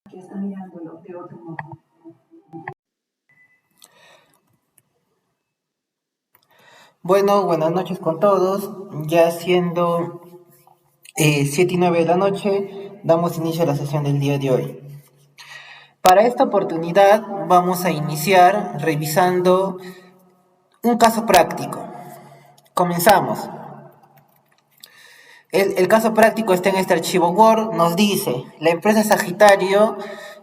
que está mirándolo de otro modo. Bueno, buenas noches con todos. Ya siendo 7:09 de la noche, damos inicio a la sesión del día de hoy. Para esta oportunidad vamos a iniciar revisando un caso práctico. Comenzamos. El caso práctico está en este archivo Word. Nos dice, la empresa Sagitario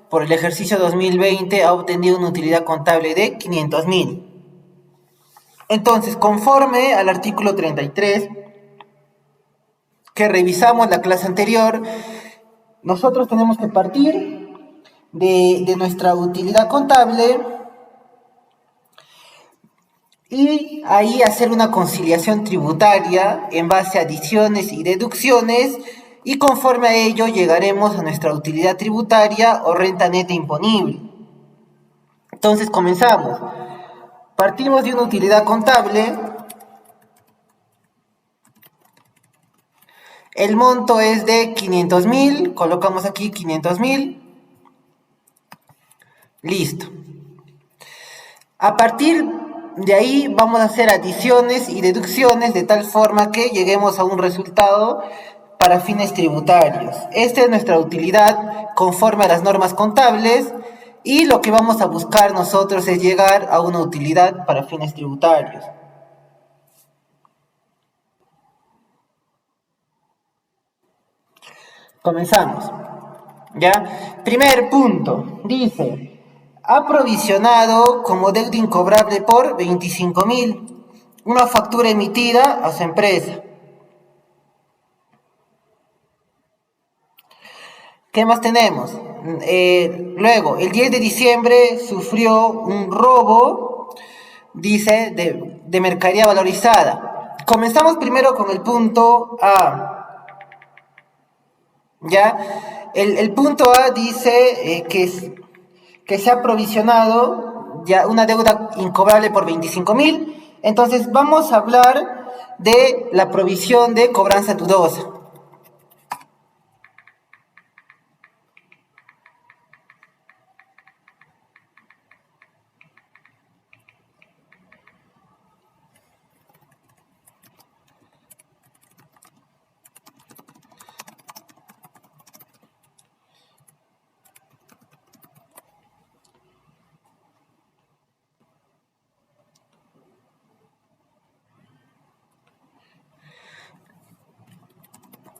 por el ejercicio 2020 ha obtenido una utilidad contable de 500.000. Entonces, conforme al artículo 33, que revisamos la clase anterior, nosotros tenemos que partir de nuestra utilidad contable y ahí hacer una conciliación tributaria en base a adiciones y deducciones, y conforme a ello llegaremos a nuestra utilidad tributaria o renta neta imponible. Entonces comenzamos. Partimos de una utilidad contable. El monto es de 500.000, colocamos aquí 500.000. Listo. A partir de ahí vamos a hacer adiciones y deducciones de tal forma que lleguemos a un resultado para fines tributarios. Esta es nuestra utilidad conforme a las normas contables, y lo que vamos a buscar nosotros es llegar a una utilidad para fines tributarios. Comenzamos. ¿Ya? Primer punto, dice, ha provisionado como deuda incobrable por 25.000 una factura emitida a su empresa. ¿Qué más tenemos? Luego, el 10 de diciembre sufrió un robo, dice, de mercadería valorizada. Comenzamos primero con el punto A. ¿Ya? El punto A dice que se ha provisionado ya una deuda incobrable por 25.000. Entonces vamos a hablar de la provisión de cobranza dudosa.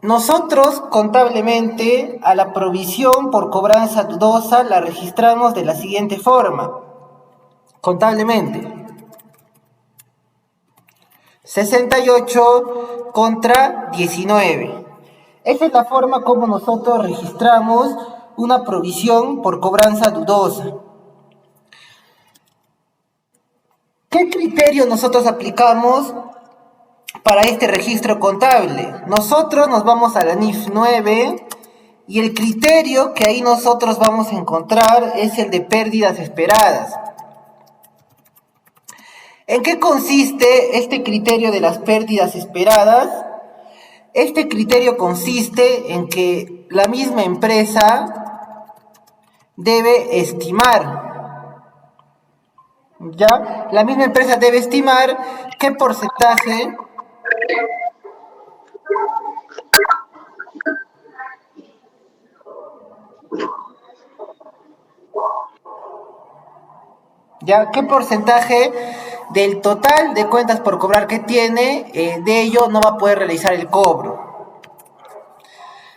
Nosotros contablemente a la provisión por cobranza dudosa la registramos de la siguiente forma. Contablemente, 68 contra 19. Esa es la forma como nosotros registramos una provisión por cobranza dudosa. ¿Qué criterio nosotros aplicamos para este registro contable? Nosotros nos vamos a la NIF 9 y el criterio que ahí nosotros vamos a encontrar es el de pérdidas esperadas. ¿En qué consiste este criterio de las pérdidas esperadas? Este criterio consiste en que la misma empresa debe estimar, ¿ya? La misma empresa debe estimar qué porcentaje ¿qué porcentaje del total de cuentas por cobrar que tiene, de ello no va a poder realizar el cobro?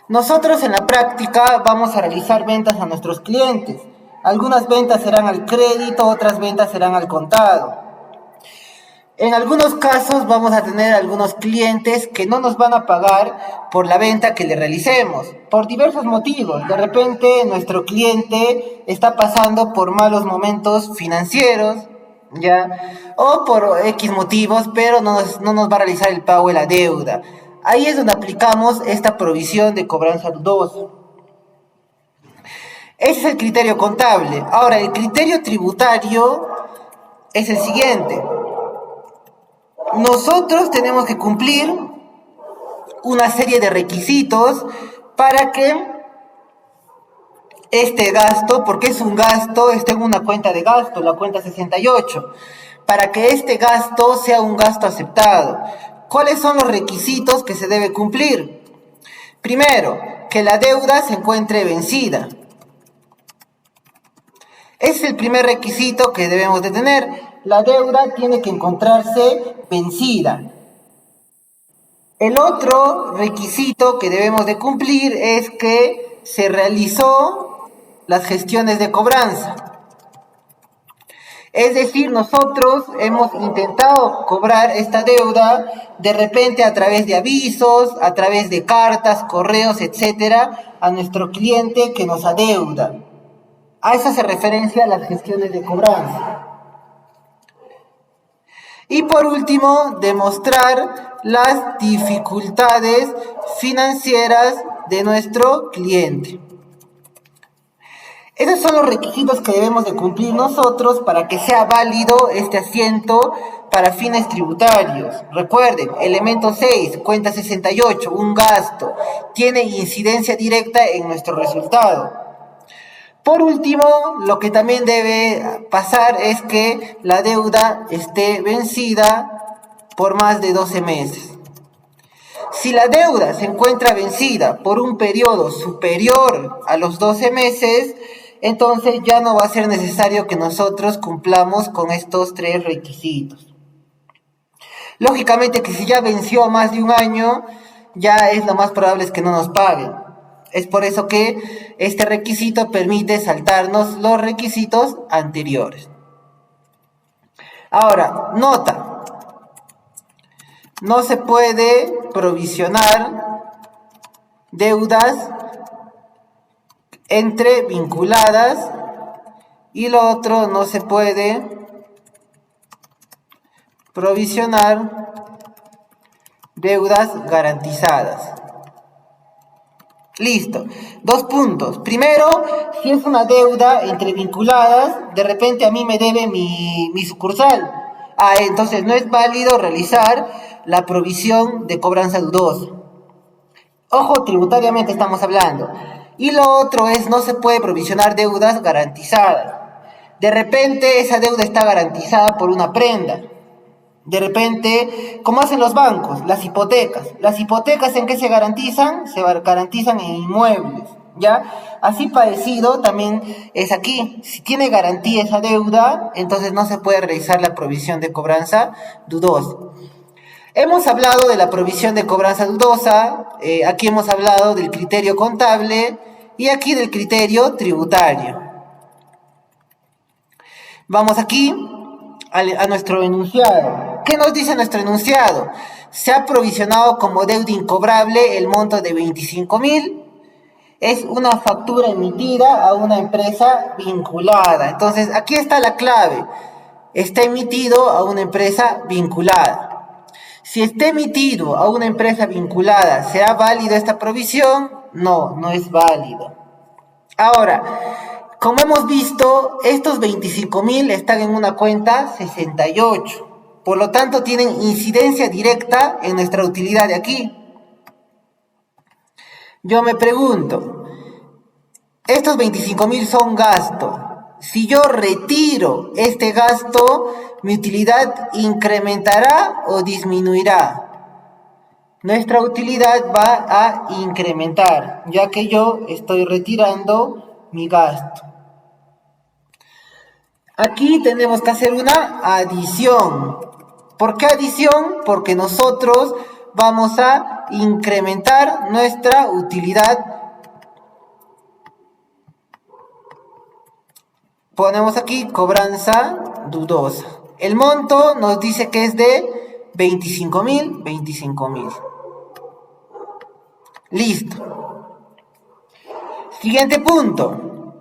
Nosotros en la práctica vamos a realizar ventas a nuestros clientes. Algunas ventas serán al crédito, otras ventas serán al contado. En algunos casos vamos a tener algunos clientes que no nos van a pagar por la venta que le realicemos, por diversos motivos. De repente nuestro cliente está pasando por malos momentos financieros, ¿ya? O por X motivos, pero no nos va a realizar el pago de la deuda. Ahí es donde aplicamos esta provisión de cobranza dudosa. Ese es el criterio contable. Ahora, el criterio tributario es el siguiente. Nosotros tenemos que cumplir una serie de requisitos para que este gasto, porque es un gasto, está en una cuenta de gasto, la cuenta 68, para que este gasto sea un gasto aceptado. ¿Cuáles son los requisitos que se debe cumplir? Primero, que la deuda se encuentre vencida. Es el primer requisito que debemos de tener. La deuda tiene que encontrarse vencida. El otro requisito que debemos de cumplir es que se realizó las gestiones de cobranza. Es decir, nosotros hemos intentado cobrar esta deuda de repente a través de avisos, a través de cartas, correos, etcétera, a nuestro cliente que nos adeuda. A eso se referencia las gestiones de cobranza. Y por último, demostrar las dificultades financieras de nuestro cliente. Esos son los requisitos que debemos de cumplir nosotros para que sea válido este asiento para fines tributarios. Recuerden, elemento 6, cuenta 68, un gasto, tiene incidencia directa en nuestro resultado. Por último, lo que también debe pasar es que la deuda esté vencida por más de 12 meses. Si la deuda se encuentra vencida por un periodo superior a los 12 meses, entonces ya no va a ser necesario que nosotros cumplamos con estos 3 requisitos. Lógicamente que si ya venció más de un año, ya es lo más probable es que no nos paguen. Es por eso que este requisito permite saltarnos los requisitos anteriores. Ahora, nota. No se puede provisionar deudas entre vinculadas y lo otro, no se puede provisionar deudas garantizadas. Listo. 2 puntos. Primero, si es una deuda entre vinculadas, de repente a mí me debe mi sucursal. Entonces no es válido realizar la provisión de cobranza dudosa. Ojo, tributariamente estamos hablando. Y lo otro es, no se puede provisionar deudas garantizadas. De repente esa deuda está garantizada por una prenda. De repente, como hacen los bancos, las hipotecas. ¿Las hipotecas en qué se garantizan? Se garantizan en inmuebles, ¿ya? Así parecido también es aquí. Si tiene garantía esa deuda, entonces no se puede realizar la provisión de cobranza dudosa. Hemos hablado de la provisión de cobranza dudosa, aquí hemos hablado del criterio contable y aquí del criterio tributario. Vamos aquí a nuestro enunciado. ¿Qué nos dice nuestro enunciado? Se ha provisionado como deuda incobrable el monto de 25.000. Es una factura emitida a una empresa vinculada. Entonces, aquí está la clave. Está emitido a una empresa vinculada. Si está emitido a una empresa vinculada, ¿será válida esta provisión? No, no es válido. Ahora, como hemos visto, estos 25.000 están en una cuenta 68. Por lo tanto, tienen incidencia directa en nuestra utilidad de aquí. Yo me pregunto, estos 25.000 son gasto. Si yo retiro este gasto, ¿mi utilidad incrementará o disminuirá? Nuestra utilidad va a incrementar, ya que yo estoy retirando mi gasto. Aquí tenemos que hacer una adición. ¿Por qué adición? Porque nosotros vamos a incrementar nuestra utilidad. Ponemos aquí cobranza dudosa. El monto nos dice que es de 25.000. Listo. Siguiente punto.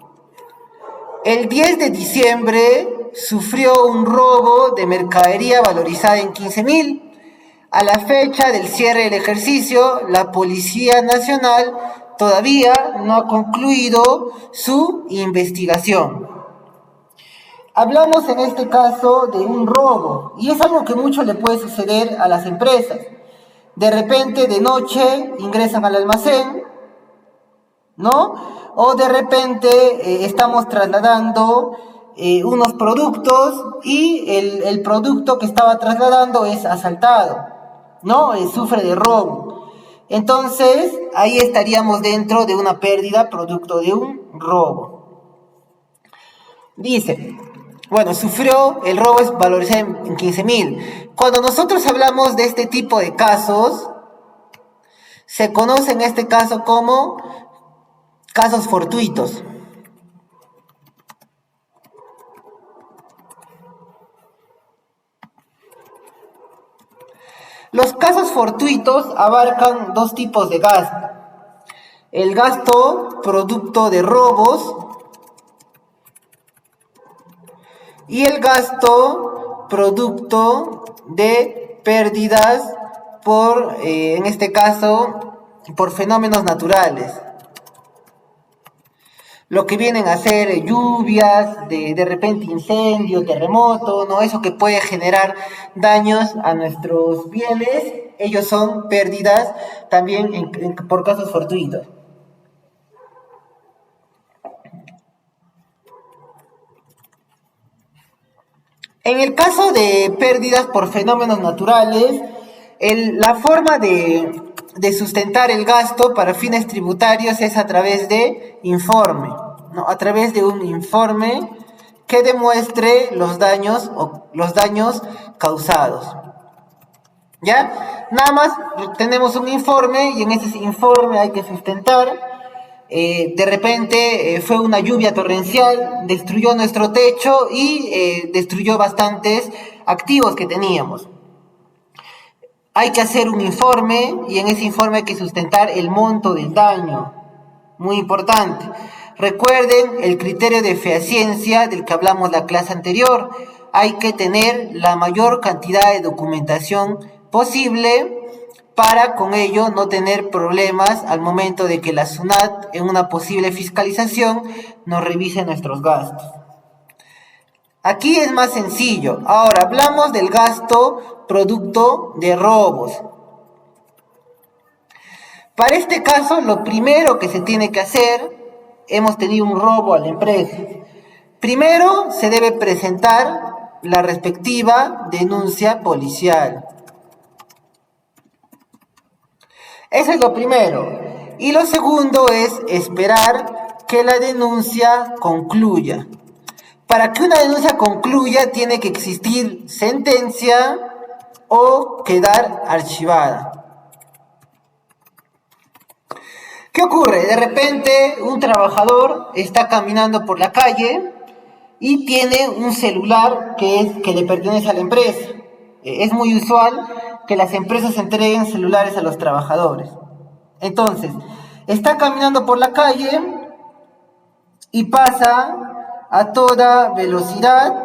El 10 de diciembre sufrió un robo de mercadería valorizada en 15.000. A la fecha del cierre del ejercicio, la Policía Nacional todavía no ha concluido su investigación. Hablamos en este caso de un robo, y es algo que mucho le puede suceder a las empresas. De repente, de noche, ingresan al almacén, ¿no? o de repente estamos trasladando unos productos y el producto que estaba trasladando es asaltado, ¿no? Sufre de robo. Entonces, ahí estaríamos dentro de una pérdida producto de un robo. Dice, bueno, sufrió, el robo es valorizado en 15.000. Cuando nosotros hablamos de este tipo de casos, se conoce en este caso como casos fortuitos. Los casos fortuitos abarcan dos tipos de gasto. El gasto producto de robos y el gasto producto de pérdidas por, en este caso, por fenómenos naturales. Lo que vienen a ser lluvias, de repente incendio, terremoto, ¿no? Eso que puede generar daños a nuestros bienes, ellos son pérdidas también por casos fortuitos. En el caso de pérdidas por fenómenos naturales, la forma de sustentar el gasto para fines tributarios es a través de informe, ¿no? A través de un informe que demuestre los daños causados. ¿Ya? Nada más tenemos un informe y en ese informe hay que sustentar. De repente fue una lluvia torrencial, destruyó nuestro techo y destruyó bastantes activos que teníamos. Hay que hacer un informe y en ese informe hay que sustentar el monto del daño. Muy importante. Recuerden el criterio de fehaciencia del que hablamos la clase anterior. Hay que tener la mayor cantidad de documentación posible para con ello no tener problemas al momento de que la SUNAT en una posible fiscalización nos revise nuestros gastos. Aquí es más sencillo. Ahora hablamos del gasto producto de robos. Para este caso, lo primero que se tiene que hacer, hemos tenido un robo a la empresa. Primero se debe presentar la respectiva denuncia policial. Eso es lo primero. Y lo segundo es esperar que la denuncia concluya. Para que una denuncia concluya tiene que existir sentencia o quedar archivada. ¿Qué ocurre? De repente un trabajador está caminando por la calle y tiene un celular que le pertenece a la empresa. Es muy usual que las empresas entreguen celulares a los trabajadores. Entonces, está caminando por la calle y pasa a toda velocidad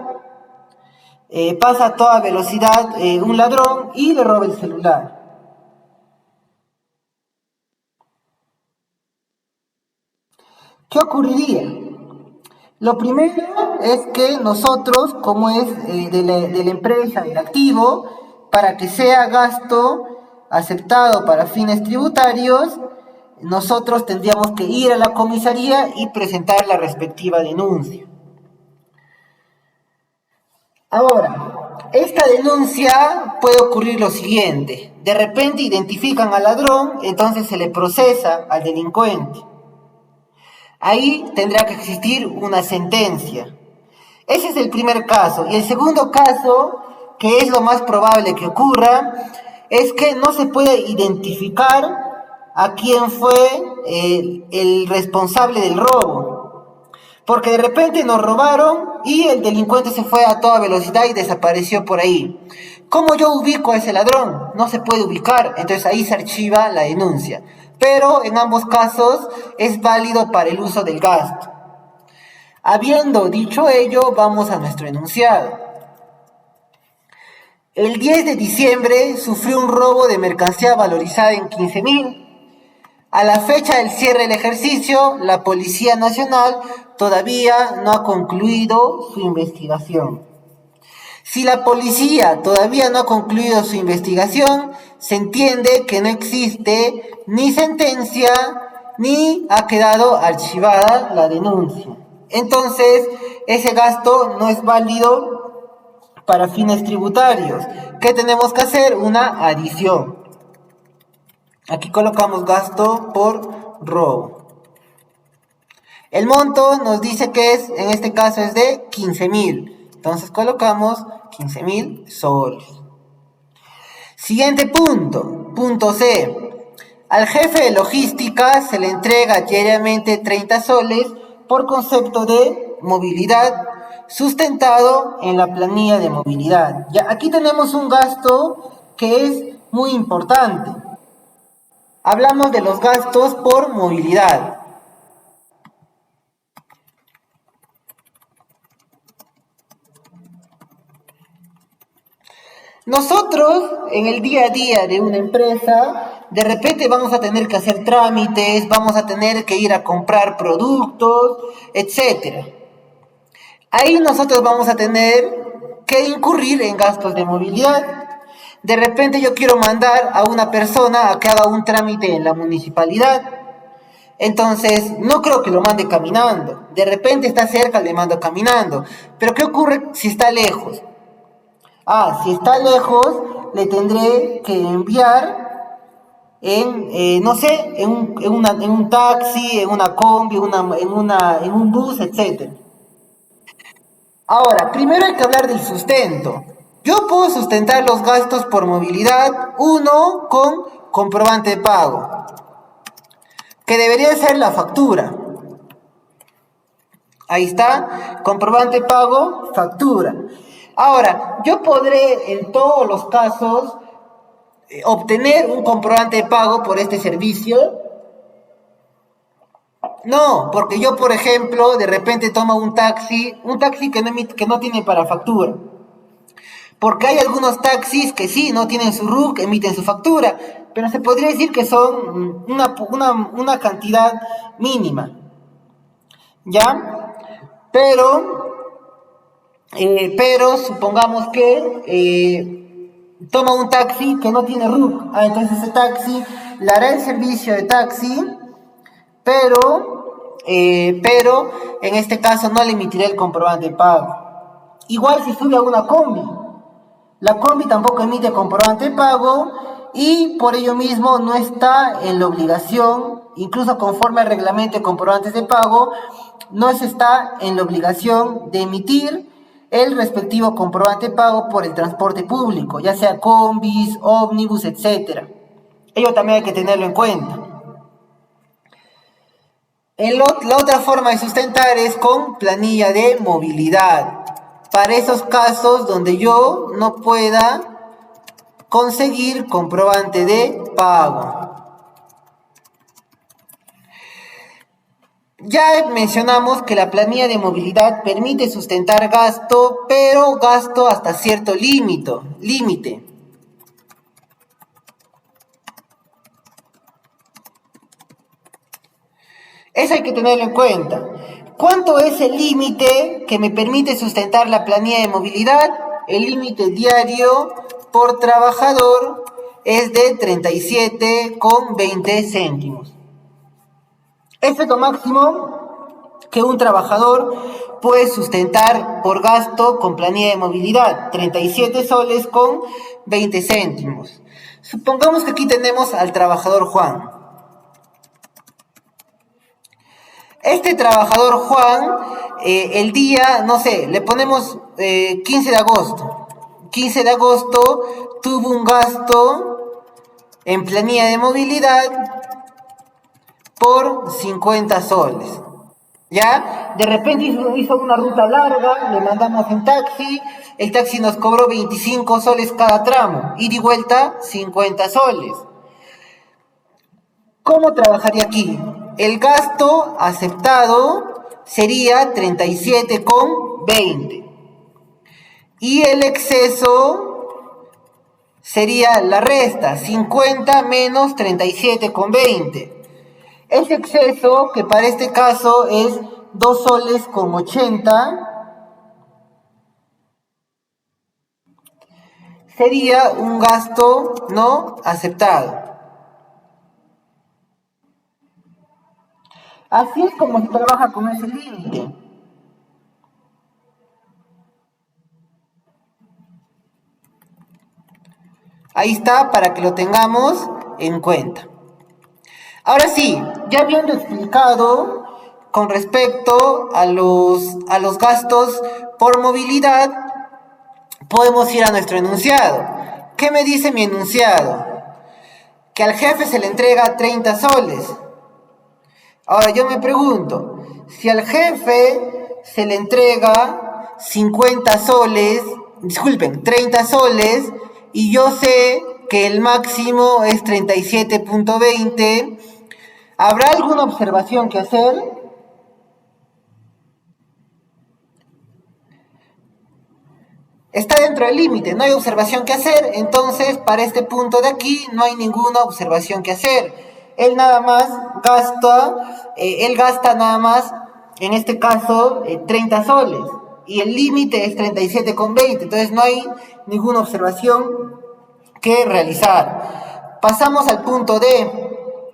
un ladrón y le roba el celular. ¿Qué ocurriría? Lo primero es que nosotros, como es de la empresa, del activo, para que sea gasto aceptado para fines tributarios, nosotros tendríamos que ir a la comisaría y presentar la respectiva denuncia. Ahora, esta denuncia puede ocurrir lo siguiente. De repente identifican al ladrón, entonces se le procesa al delincuente. Ahí tendrá que existir una sentencia. Ese es el primer caso. Y el segundo caso, que es lo más probable que ocurra, es que no se puede identificar a quién fue el responsable del robo. Porque de repente nos robaron y el delincuente se fue a toda velocidad y desapareció por ahí. ¿Cómo yo ubico a ese ladrón? No se puede ubicar, entonces ahí se archiva la denuncia. Pero en ambos casos es válido para el uso del gasto. Habiendo dicho ello, vamos a nuestro enunciado. El 10 de diciembre sufrió un robo de mercancía valorizada en 15.000. A la fecha del cierre del ejercicio, la Policía Nacional todavía no ha concluido su investigación. Si la policía todavía no ha concluido su investigación, se entiende que no existe ni sentencia ni ha quedado archivada la denuncia. Entonces, ese gasto no es válido para fines tributarios. ¿Qué tenemos que hacer? Una adición. Aquí colocamos gasto por robo. El monto nos dice que es, en este caso es de 15.000. Entonces colocamos 15.000 soles. Siguiente punto, punto C. Al jefe de logística se le entrega diariamente 30 soles por concepto de movilidad sustentado en la planilla de movilidad. Ya, aquí tenemos un gasto que es muy importante. Hablamos de los gastos por movilidad. Nosotros, en el día a día de una empresa, de repente vamos a tener que hacer trámites, vamos a tener que ir a comprar productos, etcétera. Ahí nosotros vamos a tener que incurrir en gastos de movilidad. De repente yo quiero mandar a una persona a que haga un trámite en la municipalidad. Entonces, no creo que lo mande caminando. De repente está cerca, le mando caminando. Pero ¿qué ocurre si está lejos? Si está lejos, le tendré que enviar no sé, en un taxi, en una combi, en un bus, etc. Ahora, primero hay que hablar del sustento. Yo puedo sustentar los gastos por movilidad, uno, con comprobante de pago, que debería ser la factura. Ahí está, comprobante de pago, factura. Ahora, yo podré en todos los casos obtener un comprobante de pago por este servicio. No, porque yo, por ejemplo, de repente tomo un taxi que no tiene para factura. Porque hay algunos taxis que sí, no tienen su RUC, emiten su factura, pero se podría decir que son una cantidad mínima, ¿ya? Pero supongamos que toma un taxi que no tiene RUC. Entonces ese taxi le hará el servicio de taxi, pero en este caso no le emitiré el comprobante de pago. Igual si sube a una combi, la combi tampoco emite comprobante de pago y por ello mismo no está en la obligación, incluso conforme al reglamento de comprobantes de pago, no se está en la obligación de emitir el respectivo comprobante de pago por el transporte público, ya sea combis, ómnibus, etc. Ello también hay que tenerlo en cuenta. La otra forma de sustentar es con planilla de movilidad. Para esos casos donde yo no pueda conseguir comprobante de pago. Ya mencionamos que la planilla de movilidad permite sustentar gasto, pero gasto hasta cierto límite. Eso hay que tenerlo en cuenta. ¿Cuánto es el límite que me permite sustentar la planilla de movilidad? El límite diario por trabajador es de 37,20 céntimos. Este es lo máximo que un trabajador puede sustentar por gasto con planilla de movilidad, 37 soles con 20 céntimos. Supongamos que aquí tenemos al trabajador Juan. Este trabajador Juan, el día, no sé, le ponemos 15 de agosto. 15 de agosto tuvo un gasto en planilla de movilidad por 50 soles. ¿Ya? De repente hizo una ruta larga, le mandamos en taxi, el taxi nos cobró 25 soles cada tramo, ida y vuelta 50 soles. ¿Cómo trabajaría aquí? El gasto aceptado sería 37,20 y el exceso sería la resta, 50 menos 37,20. Ese exceso, que para este caso es 2 soles con 80, sería un gasto no aceptado. Así es como se trabaja con ese límite. Ahí está para que lo tengamos en cuenta. Ahora sí, ya habiendo explicado con respecto a los gastos por movilidad, podemos ir a nuestro enunciado. ¿Qué me dice mi enunciado? Que al jefe se le entrega 30 soles. Ahora yo me pregunto, si al jefe se le entrega 50 soles, disculpen, 30 soles, y yo sé que el máximo es 37.20, ¿habrá alguna observación que hacer? Está dentro del límite, no hay observación que hacer, entonces para este punto de aquí no hay ninguna observación que hacer. Él nada más gasta, él gasta nada más, en este caso, 30 soles, y el límite es 37,20, entonces no hay ninguna observación que realizar. Pasamos al punto D.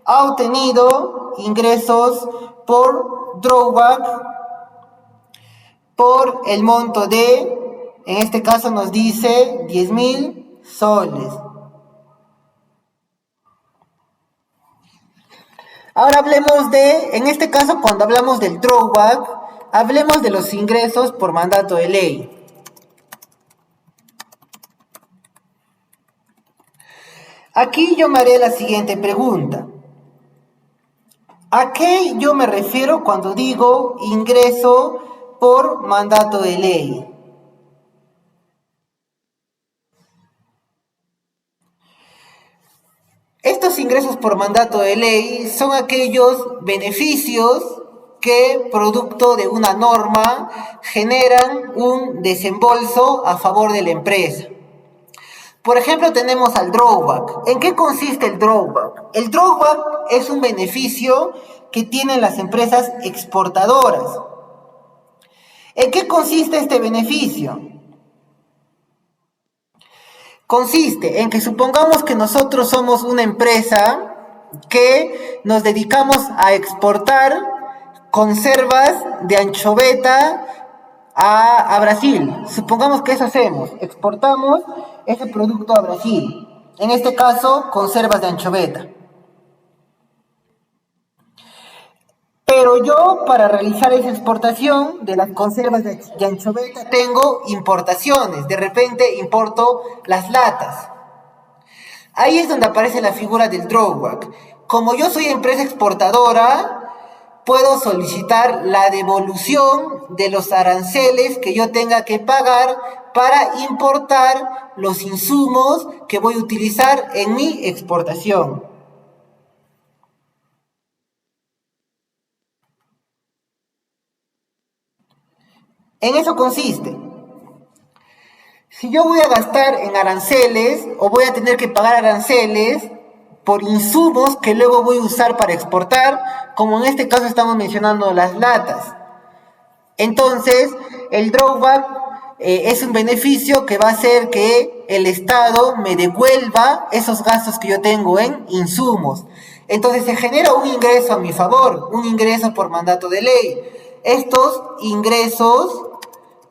Ha obtenido ingresos por drawback por el monto de, en este caso nos dice 10.000 soles. Ahora hablemos de, en este caso cuando hablamos del drawback, hablemos de los ingresos por mandato de ley. Aquí yo me haré la siguiente pregunta. ¿A qué yo me refiero cuando digo ingreso por mandato de ley? Estos ingresos por mandato de ley son aquellos beneficios que, producto de una norma, generan un desembolso a favor de la empresa. Por ejemplo, tenemos al drawback. ¿En qué consiste el drawback? El drawback es un beneficio que tienen las empresas exportadoras. ¿En qué consiste este beneficio? Consiste en que supongamos que nosotros somos una empresa que nos dedicamos a exportar conservas de anchoveta a Brasil. Supongamos que eso hacemos, exportamos ese producto a Brasil. En este caso, conservas de anchoveta. Pero yo, para realizar esa exportación de las conservas de anchoveta, tengo importaciones. De repente importo las latas. Ahí es donde aparece la figura del drawback. Como yo soy empresa exportadora, puedo solicitar la devolución de los aranceles que yo tenga que pagar para importar los insumos que voy a utilizar en mi exportación. En eso consiste. Si yo voy a gastar en aranceles o voy a tener que pagar aranceles por insumos que luego voy a usar para exportar, como en este caso estamos mencionando las latas. Entonces, el drawback es un beneficio que va a hacer que el Estado me devuelva esos gastos que yo tengo en insumos. Entonces se genera un ingreso a mi favor, un ingreso por mandato de ley. Estos ingresos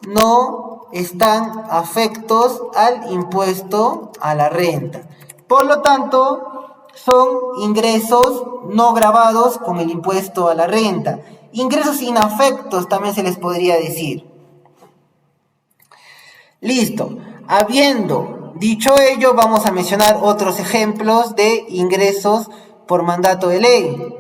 no están afectos al impuesto a la renta. Por lo tanto, son ingresos no gravados con el impuesto a la renta. Ingresos inafectos también se les podría decir. Listo. Habiendo dicho ello, vamos a mencionar otros ejemplos de ingresos por mandato de ley.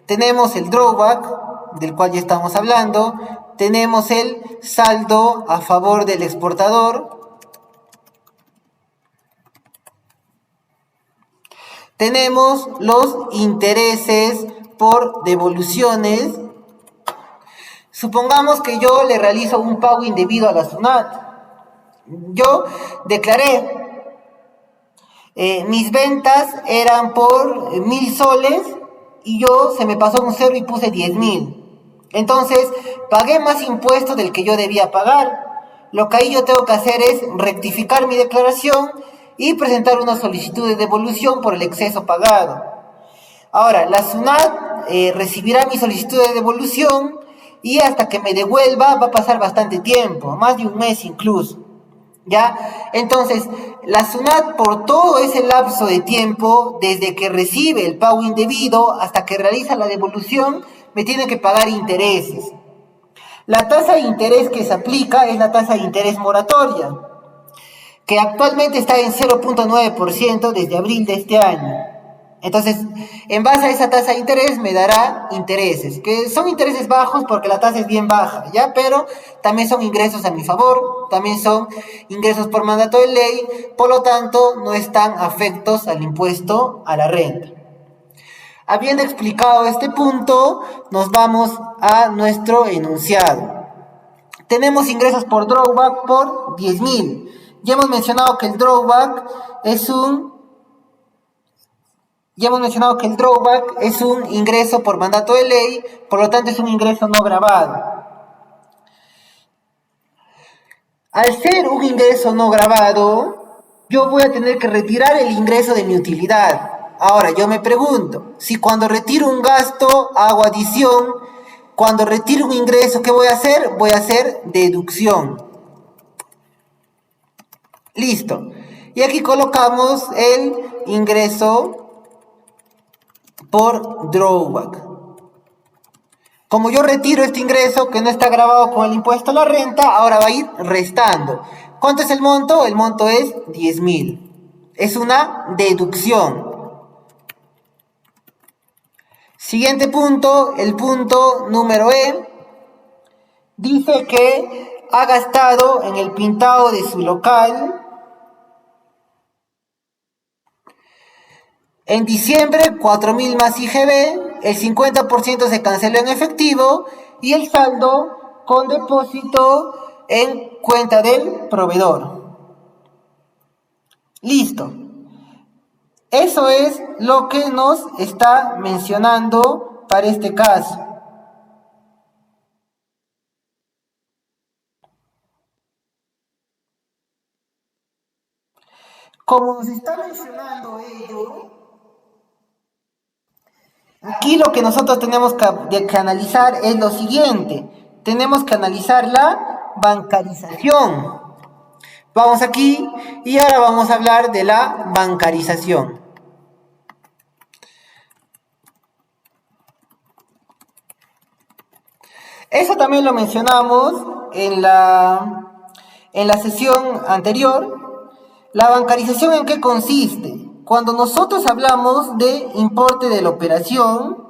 Tenemos el drawback, del cual ya estamos hablando. Tenemos el saldo a favor del exportador. Tenemos los intereses por devoluciones. Supongamos que yo le realizo un pago indebido a la SUNAT. Yo declaré, mis ventas eran por 1.000 soles y yo se me pasó un cero y puse 10.000. Entonces, pagué más impuestos del que yo debía pagar. Lo que ahí yo tengo que hacer es rectificar mi declaración y presentar una solicitud de devolución por el exceso pagado. Ahora, la SUNAT recibirá mi solicitud de devolución y hasta que me devuelva va a pasar bastante tiempo, más de un mes incluso. ¿Ya? Entonces, la SUNAT por todo ese lapso de tiempo, desde que recibe el pago indebido hasta que realiza la devolución, me tiene que pagar intereses. La tasa de interés que se aplica es la tasa de interés moratoria, que actualmente está en 0.9% desde abril de este año. Entonces, en base a esa tasa de interés me dará intereses, que son intereses bajos porque la tasa es bien baja, ¿ya? Pero también son ingresos a mi favor, también son ingresos por mandato de ley, por lo tanto no están afectos al impuesto a la renta. Habiendo explicado este punto, nos vamos a nuestro enunciado. Tenemos ingresos por drawback por 10.000. Ya hemos mencionado que el drawback es un ingreso por mandato de ley, por lo tanto es un ingreso no grabado. Al ser un ingreso no grabado, yo voy a tener que retirar el ingreso de mi utilidad. Ahora, yo me pregunto, si cuando retiro un gasto hago adición, cuando retiro un ingreso, ¿qué voy a hacer? Voy a hacer deducción. Listo. Y aquí colocamos el ingreso por drawback. Como yo retiro este ingreso que no está grabado con el impuesto a la renta, ahora va a ir restando. ¿Cuánto es el monto? El monto es 10.000. Es una deducción. Siguiente punto, el punto número E. Dice que ha gastado en el pintado de su local en diciembre 4.000 más IGB, el 50% se canceló en efectivo y el saldo con depósito en cuenta del proveedor. Listo. Eso es lo que nos está mencionando para este caso. Como nos está mencionando ello, aquí lo que nosotros tenemos que analizar es lo siguiente. Tenemos que analizar la bancarización. Vamos aquí y ahora vamos a hablar de la bancarización. Eso también lo mencionamos en la sesión anterior. ¿La bancarización en qué consiste? Cuando nosotros hablamos de importe de la operación,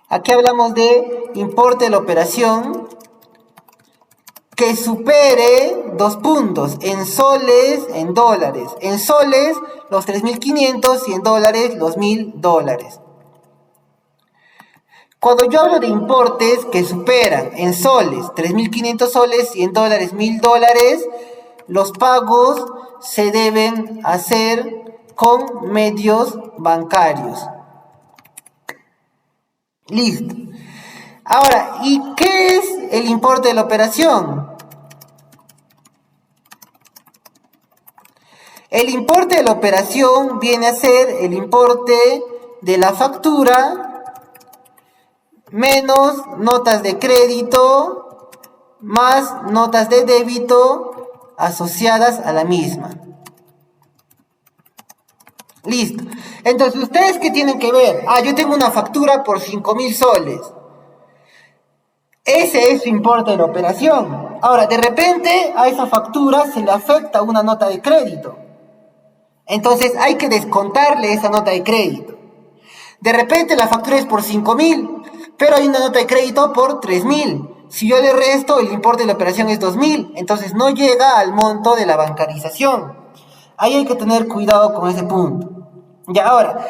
aquí hablamos de importe de la operación que supere 2 puntos, en soles, en dólares. En soles, los 3.500 y en dólares, los $1.000. Cuando yo hablo de importes que superan en soles 3.500 soles y en dólares $1.000, los pagos se deben hacer con medios bancarios. Listo. Ahora, ¿y qué es el importe de la operación? El importe de la operación viene a ser el importe de la factura menos notas de crédito más notas de débito asociadas a la misma. Listo. Entonces, ¿ustedes qué tienen que ver? Yo tengo una factura por 5.000 soles. Ese es su importe de la operación. Ahora, de repente a esa factura se le afecta una nota de crédito. Entonces hay que descontarle esa nota de crédito. De repente la factura es por 5.000, pero hay una nota de crédito por 3.000. Si yo le resto, el importe de la operación es 2.000. Entonces no llega al monto de la bancarización. Ahí hay que tener cuidado con ese punto. Y ahora,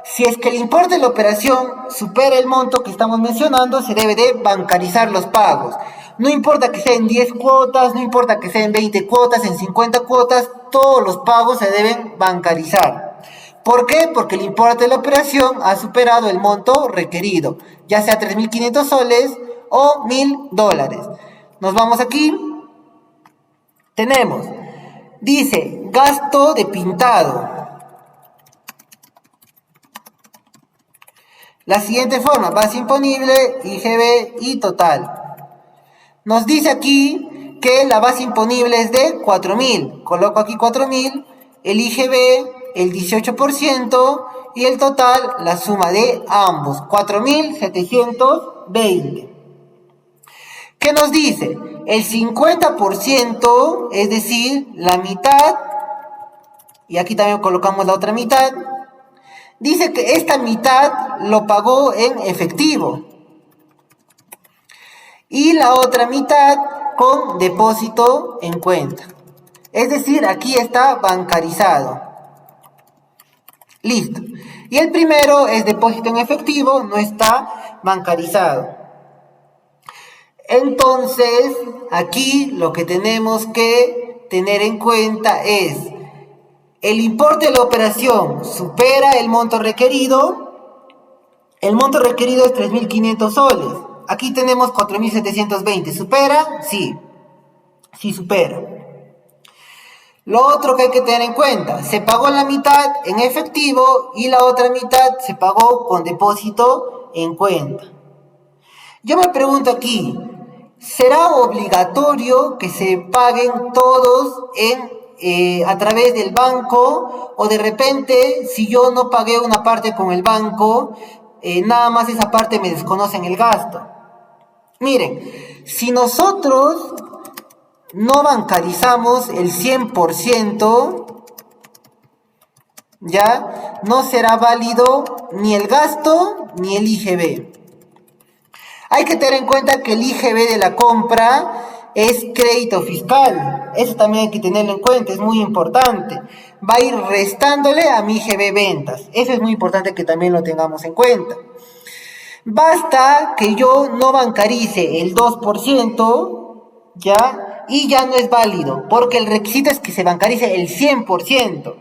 si es que el importe de la operación supera el monto que estamos mencionando, se debe de bancarizar los pagos. No importa que sea en 10 cuotas, no importa que sea en 20 cuotas, en 50 cuotas, todos los pagos se deben bancarizar. ¿Por qué? Porque el importe de la operación ha superado el monto requerido, ya sea 3.500 soles o $1.000. Nos vamos aquí. Tenemos, dice, gasto de pintado. La siguiente forma, base imponible, IGB y total. Nos dice aquí que la base imponible es de 4.000. Coloco aquí 4.000, el IGB el 18% y el total la suma de ambos, 4.720. ¿Qué nos dice? El 50%, es decir, la mitad, y aquí también colocamos la otra mitad, dice que esta mitad lo pagó en efectivo y la otra mitad con depósito en cuenta. Es decir, aquí está bancarizado. Listo. Y el primero es depósito en efectivo, no está bancarizado. Entonces, aquí lo que tenemos que tener en cuenta es el importe de la operación supera el monto requerido. El monto requerido es 3.500 soles. Aquí tenemos 4.720. ¿Supera? Sí. Sí supera. Lo otro que hay que tener en cuenta, se pagó la mitad en efectivo y la otra mitad se pagó con depósito en cuenta. Yo me pregunto aquí, ¿será obligatorio que se paguen todos a través del banco? O de repente, si yo no pagué una parte con el banco, nada más esa parte me desconocen el gasto. Miren, si nosotros no bancarizamos el 100%, ya no será válido ni el gasto ni el IGB. Hay que tener en cuenta que el IGB de la compra es crédito fiscal. Eso también hay que tenerlo en cuenta, es muy importante. Va a ir restándole a mi IGB ventas. Eso es muy importante que también lo tengamos en cuenta. Basta que yo no bancarice el 2%, ¿ya? Y ya no es válido, porque el requisito es que se bancarice el 100%.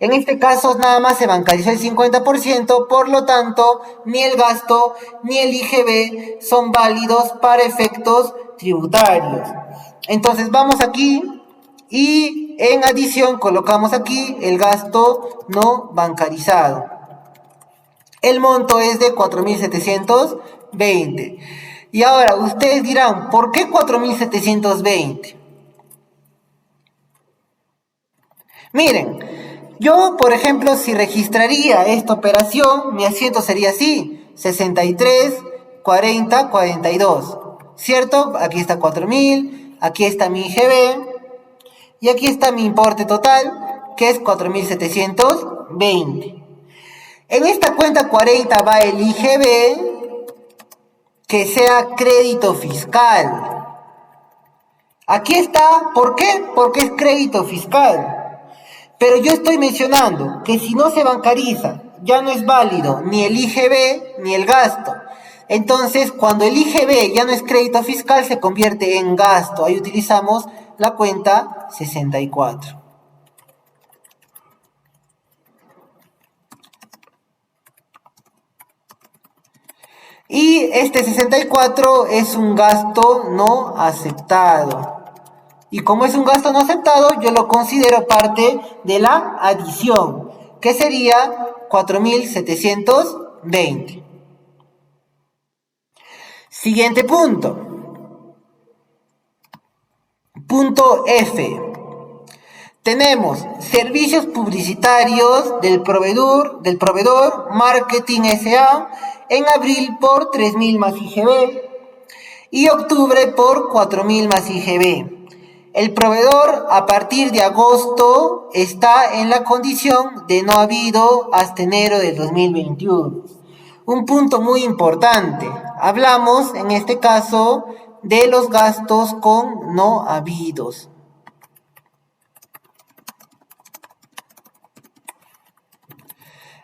En este caso nada más se bancarizó el 50%, por lo tanto, ni el gasto ni el IGB son válidos para efectos tributarios. Entonces vamos aquí y en adición colocamos aquí el gasto no bancarizado. El monto es de 4.720. Y ahora ustedes dirán, ¿por qué 4.720? Miren, yo, por ejemplo, si registraría esta operación, mi asiento sería así, 63, 40, 42. ¿Cierto? Aquí está 4.000, aquí está mi IGB, y aquí está mi importe total, que es 4.720. En esta cuenta 40 va el IGB, que sea crédito fiscal. Aquí está, ¿por qué? Porque es crédito fiscal. Pero yo estoy mencionando que si no se bancariza, ya no es válido ni el IGB ni el gasto. Entonces, cuando el IGB ya no es crédito fiscal, se convierte en gasto. Ahí utilizamos la cuenta 64. Y este 64 es un gasto no aceptado. Y como es un gasto no aceptado, yo lo considero parte de la adición, que sería 4.720. Siguiente punto. Punto F. Tenemos servicios publicitarios del proveedor Marketing S.A. en abril por 3.000 más IGB y octubre por 4.000 más IGB. El proveedor a partir de agosto está en la condición de no habido hasta enero del 2021. Un punto muy importante. Hablamos en este caso de los gastos con no habidos.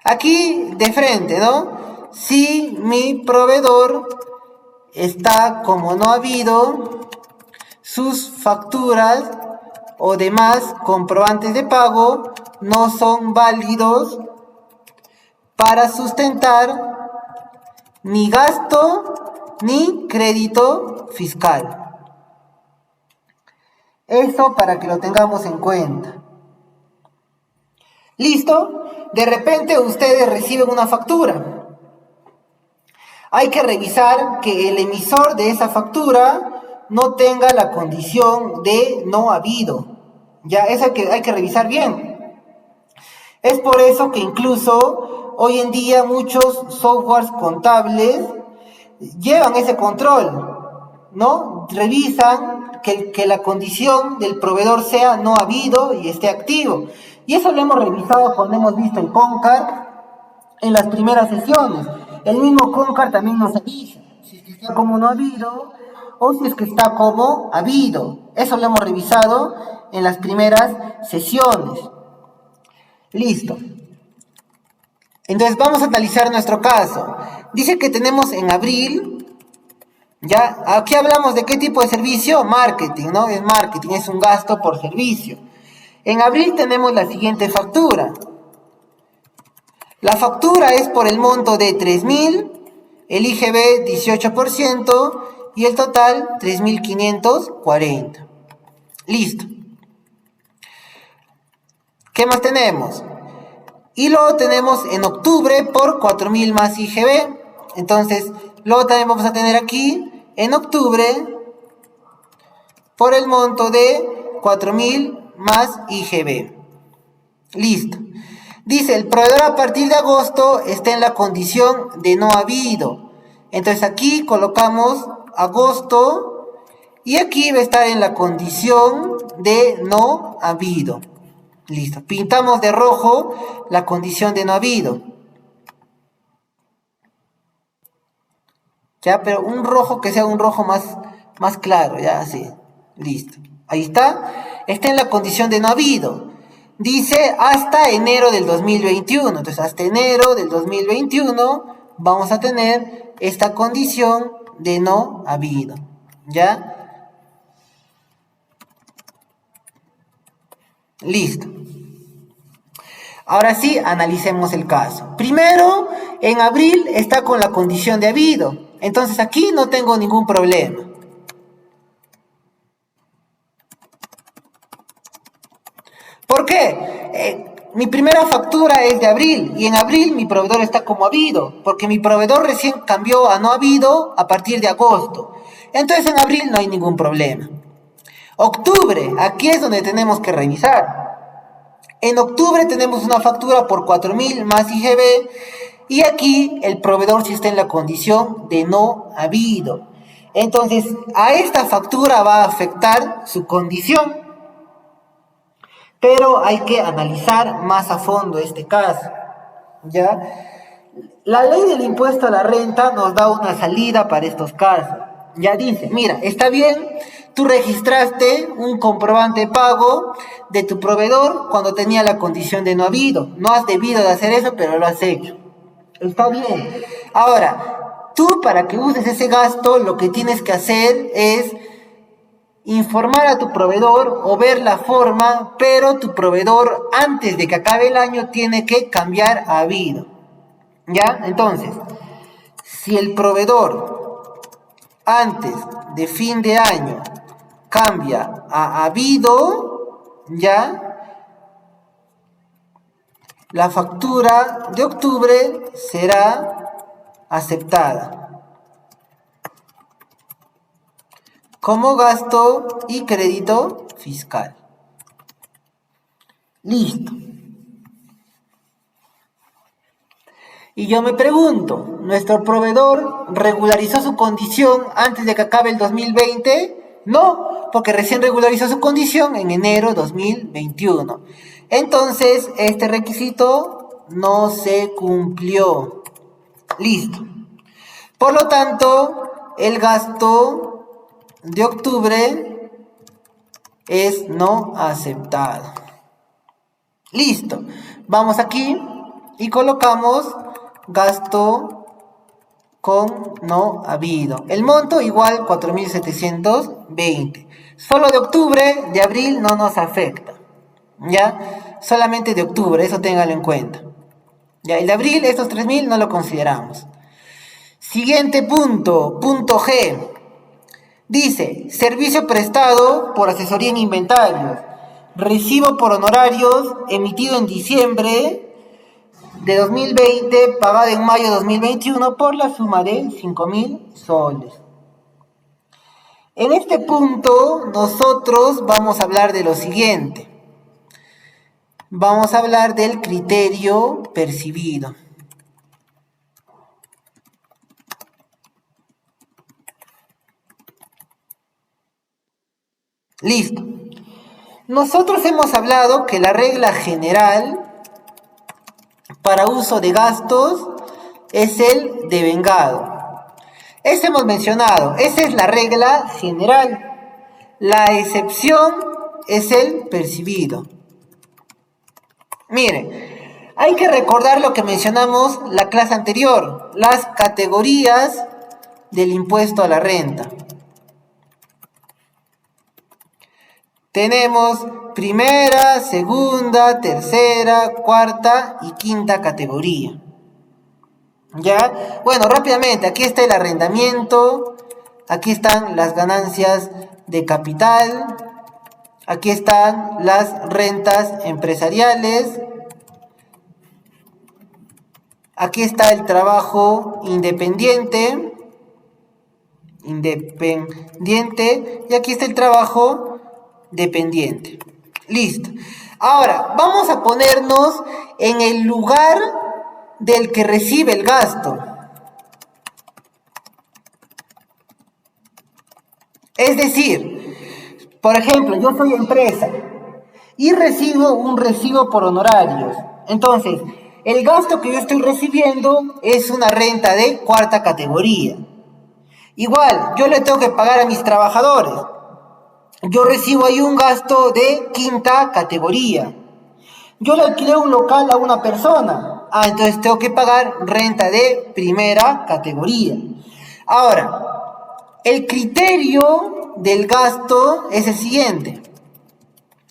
Aquí de frente, ¿no? Si mi proveedor está como no habido, sus facturas o demás comprobantes de pago no son válidos para sustentar ni gasto ni crédito fiscal. Eso para que lo tengamos en cuenta. ¿Listo? De repente ustedes reciben una factura Hay que revisar que el emisor de esa factura no tenga la condición de no habido. Ya, eso hay que revisar bien. Es por eso que incluso hoy en día muchos softwares contables llevan ese control, ¿no? Revisan que la condición del proveedor sea no habido y esté activo. Y eso lo hemos revisado cuando hemos visto el Concar en las primeras sesiones. El mismo Concar también nos avisa si es que está como no habido o si es que está como habido. Eso lo hemos revisado en las primeras sesiones. Listo. Entonces vamos a analizar nuestro caso. Dice que tenemos en abril, ya, aquí hablamos de qué tipo de servicio, marketing, ¿no? Es marketing, es un gasto por servicio. En abril tenemos la siguiente factura. La factura es por el monto de 3.000, el IGB 18% y el total 3.540. Listo. ¿Qué más tenemos? Y luego tenemos en octubre por 4.000 más IGB. Entonces, luego también vamos a tener aquí en octubre por el monto de 4.000 más IGB. Listo. Dice, el proveedor a partir de agosto está en la condición de no habido. Entonces aquí colocamos agosto y aquí va a estar en la condición de no habido. Listo. Pintamos de rojo la condición de no habido. Ya, pero un rojo que sea un rojo más claro, ya así. Listo. Ahí está. Está en la condición de no habido. Dice hasta enero del 2021. Entonces, hasta enero del 2021 vamos a tener esta condición de no habido. ¿Ya? Listo. Ahora sí, analicemos el caso. Primero, en abril está con la condición de habido. Entonces, aquí no tengo ningún problema. ¿Por qué? Mi primera factura es de abril y en abril mi proveedor está como habido, porque mi proveedor recién cambió a no habido a partir de agosto. Entonces en abril no hay ningún problema. Octubre, aquí es donde tenemos que revisar. En octubre tenemos una factura por 4.000 más IGB y aquí el proveedor sí está en la condición de no habido. Entonces a esta factura va a afectar su condición. Pero hay que analizar más a fondo este caso, ¿ya? La ley del impuesto a la renta nos da una salida para estos casos. Ya dice, mira, está bien, tú registraste un comprobante de pago de tu proveedor cuando tenía la condición de no habido. No has debido de hacer eso, pero lo has hecho. Está bien. Ahora, tú para que uses ese gasto, lo que tienes que hacer es informar a tu proveedor o ver la forma, pero tu proveedor antes de que acabe el año tiene que cambiar a habido. ¿Ya? Entonces, si el proveedor antes de fin de año cambia a habido, ¿ya? La factura de octubre será aceptada como gasto y crédito fiscal. Listo. Y yo me pregunto, ¿nuestro proveedor regularizó su condición antes de que acabe el 2020? No, porque recién regularizó su condición en enero 2021. Entonces, este requisito no se cumplió. Listo. Por lo tanto, el gasto de octubre es no aceptado. Listo. Vamos aquí y colocamos gasto con no habido. El monto igual 4.720. Solo de octubre, de abril no nos afecta. ¿Ya? Solamente de octubre, eso téngalo en cuenta. Ya, el de abril, estos 3.000 no lo consideramos. Siguiente punto, punto G. Dice, servicio prestado por asesoría en inventarios. Recibo por honorarios emitido en diciembre de 2020 pagada en mayo de 2021 por la suma de 5.000 soles. En este punto nosotros vamos a hablar de lo siguiente. Vamos a hablar del criterio percibido. Listo. Nosotros hemos hablado que la regla general para uso de gastos es el devengado. Eso hemos mencionado, esa es la regla general. La excepción es el percibido. Miren, hay que recordar lo que mencionamos la clase anterior, las categorías del impuesto a la renta. Tenemos primera, segunda, tercera, cuarta y quinta categoría. ¿Ya? Bueno, rápidamente, aquí está el arrendamiento, aquí están las ganancias de capital, aquí están las rentas empresariales, aquí está el trabajo independiente, y aquí está el trabajo dependiente. Listo. Ahora, vamos a ponernos en el lugar del que recibe el gasto. Es decir, por ejemplo, yo soy empresa y recibo un recibo por honorarios. Entonces, el gasto que yo estoy recibiendo es una renta de cuarta categoría. Igual, yo le tengo que pagar a mis trabajadores. Yo recibo ahí un gasto de quinta categoría. Yo le alquilé un local a una persona. Entonces tengo que pagar renta de primera categoría. Ahora, el criterio del gasto es el siguiente.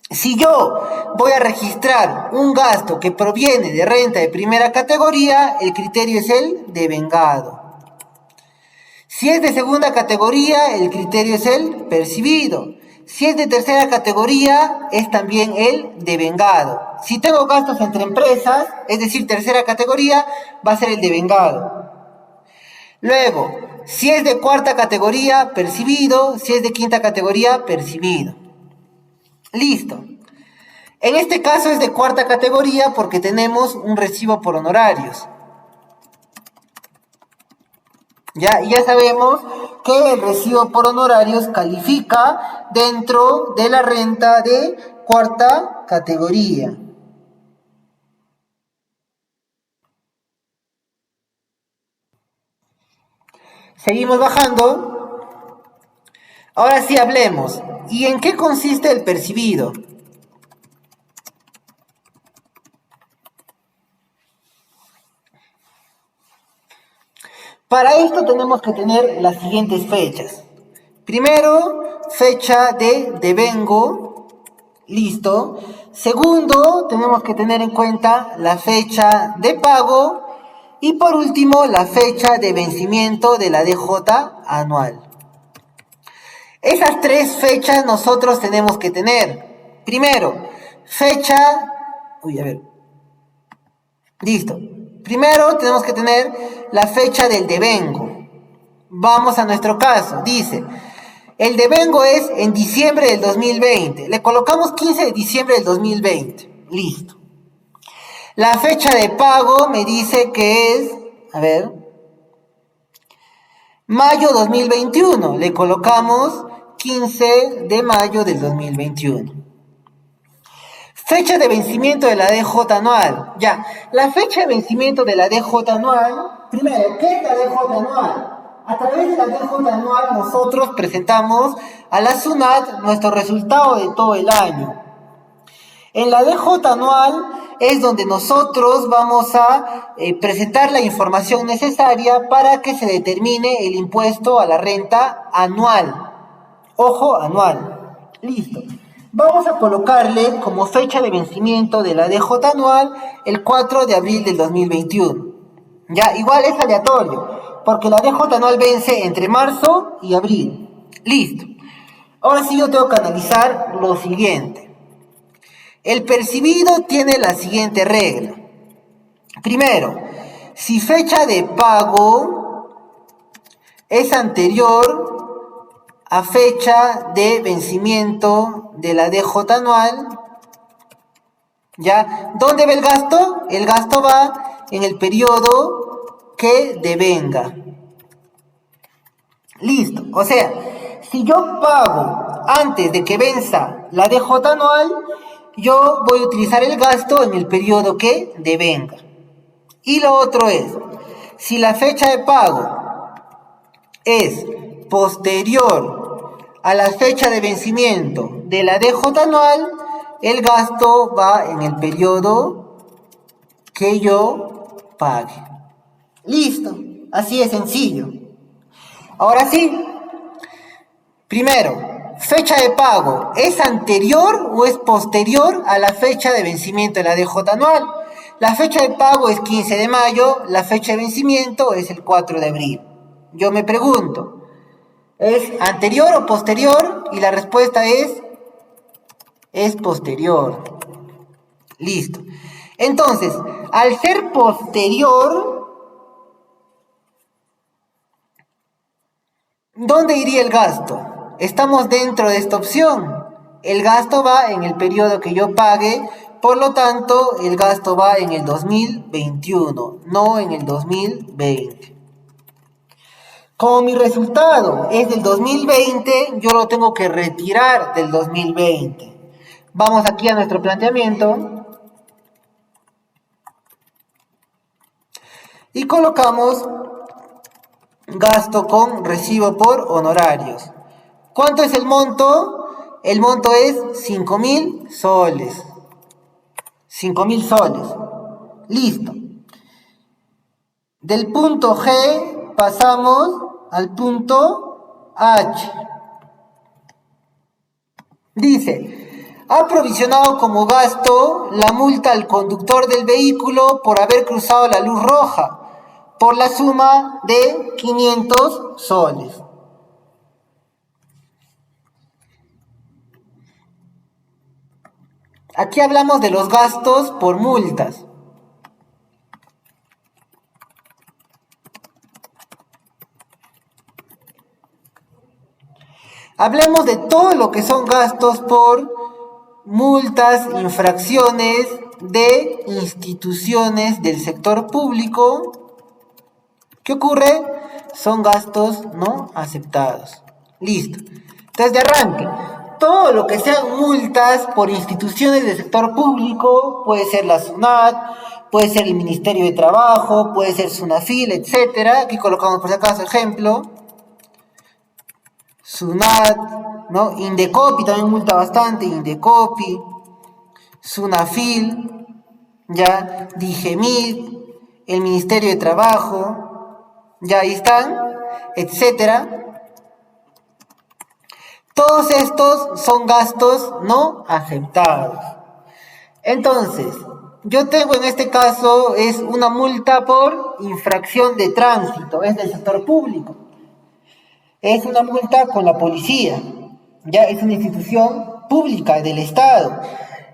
Si yo voy a registrar un gasto que proviene de renta de primera categoría, el criterio es el devengado. Si es de segunda categoría, el criterio es el percibido. Si es de tercera categoría, es también el devengado. Si tengo gastos entre empresas, es decir, tercera categoría, va a ser el devengado. Luego, si es de cuarta categoría, percibido. Si es de quinta categoría, percibido. Listo. En este caso es de cuarta categoría porque tenemos un recibo por honorarios. Ya sabemos que el recibo por honorarios califica dentro de la renta de cuarta categoría. Seguimos bajando. Ahora sí hablemos. ¿Y en qué consiste el percibido? Para esto tenemos que tener las siguientes fechas. Primero, fecha de devengo. Listo. Segundo, tenemos que tener en cuenta la fecha de pago. Y por último, la fecha de vencimiento de la DJ anual. Esas tres fechas nosotros tenemos que tener. Primero, fecha... Listo. Primero tenemos que tener la fecha del devengo. Vamos a nuestro caso. Dice, el devengo es en diciembre del 2020. Le colocamos 15 de diciembre del 2020. Listo. La fecha de pago me dice que es, mayo 2021. Le colocamos 15 de mayo del 2021. Fecha de vencimiento de la DJ anual. Ya, la fecha de vencimiento de la DJ anual. Primero, ¿qué es la DJ anual? A través de la DJ anual nosotros presentamos a la SUNAT nuestro resultado de todo el año. En la DJ anual es donde nosotros vamos a presentar la información necesaria para que se determine el impuesto a la renta anual. Ojo, anual. Listo. Vamos a colocarle como fecha de vencimiento de la DJ anual el 4 de abril del 2021. Ya, igual es aleatorio, porque la DJ anual vence entre marzo y abril. Listo. Ahora sí yo tengo que analizar lo siguiente. El percibido tiene la siguiente regla. Primero, si fecha de pago es anterior a fecha de vencimiento de la DJ anual, ¿ya? ¿Dónde va el gasto? El gasto va en el periodo que devenga. Listo. O sea, si yo pago antes de que venza la DJ anual, yo voy a utilizar el gasto en el periodo que devenga. Y lo otro es, si la fecha de pago es posterior a la fecha de vencimiento de la DJ anual, el gasto va en el periodo que yo pague. Listo, así es sencillo. Ahora sí, primero, fecha de pago, ¿es anterior o es posterior a la fecha de vencimiento de la DJ anual? La fecha de pago es 15 de mayo, la fecha de vencimiento es el 4 de abril. Yo me pregunto, ¿es anterior o posterior? Y la respuesta es posterior. Listo. Entonces, al ser posterior, ¿dónde iría el gasto? Estamos dentro de esta opción. El gasto va en el periodo que yo pague, por lo tanto, el gasto va en el 2021, no en el 2020. Como mi resultado es del 2020, yo lo tengo que retirar del 2020. Vamos aquí a nuestro planteamiento y colocamos gasto con recibo por honorarios. ¿Cuánto es el monto? El monto es 5.000 soles. 5.000 soles. Listo. Del punto G pasamos al punto H. Dice, ha provisionado como gasto la multa al conductor del vehículo por haber cruzado la luz roja, por la suma de 500 soles. Aquí hablamos de los gastos por multas. Hablemos de todo lo que son gastos por multas, infracciones de instituciones del sector público. ¿Qué ocurre? Son gastos no aceptados. Listo. Entonces, de arranque, todo lo que sean multas por instituciones del sector público, puede ser la SUNAT, puede ser el Ministerio de Trabajo, puede ser SUNAFIL, etc. Aquí colocamos por si acaso ejemplo. SUNAT, ¿no? Indecopi también multa bastante, Indecopi, SUNAFIL, ya, DIGEMIT, el Ministerio de Trabajo, ya ahí están, etcétera. Todos estos son gastos no aceptados. Entonces, yo tengo en este caso es una multa por infracción de tránsito, es del sector público. Es una multa con la policía, ya es una institución pública del Estado.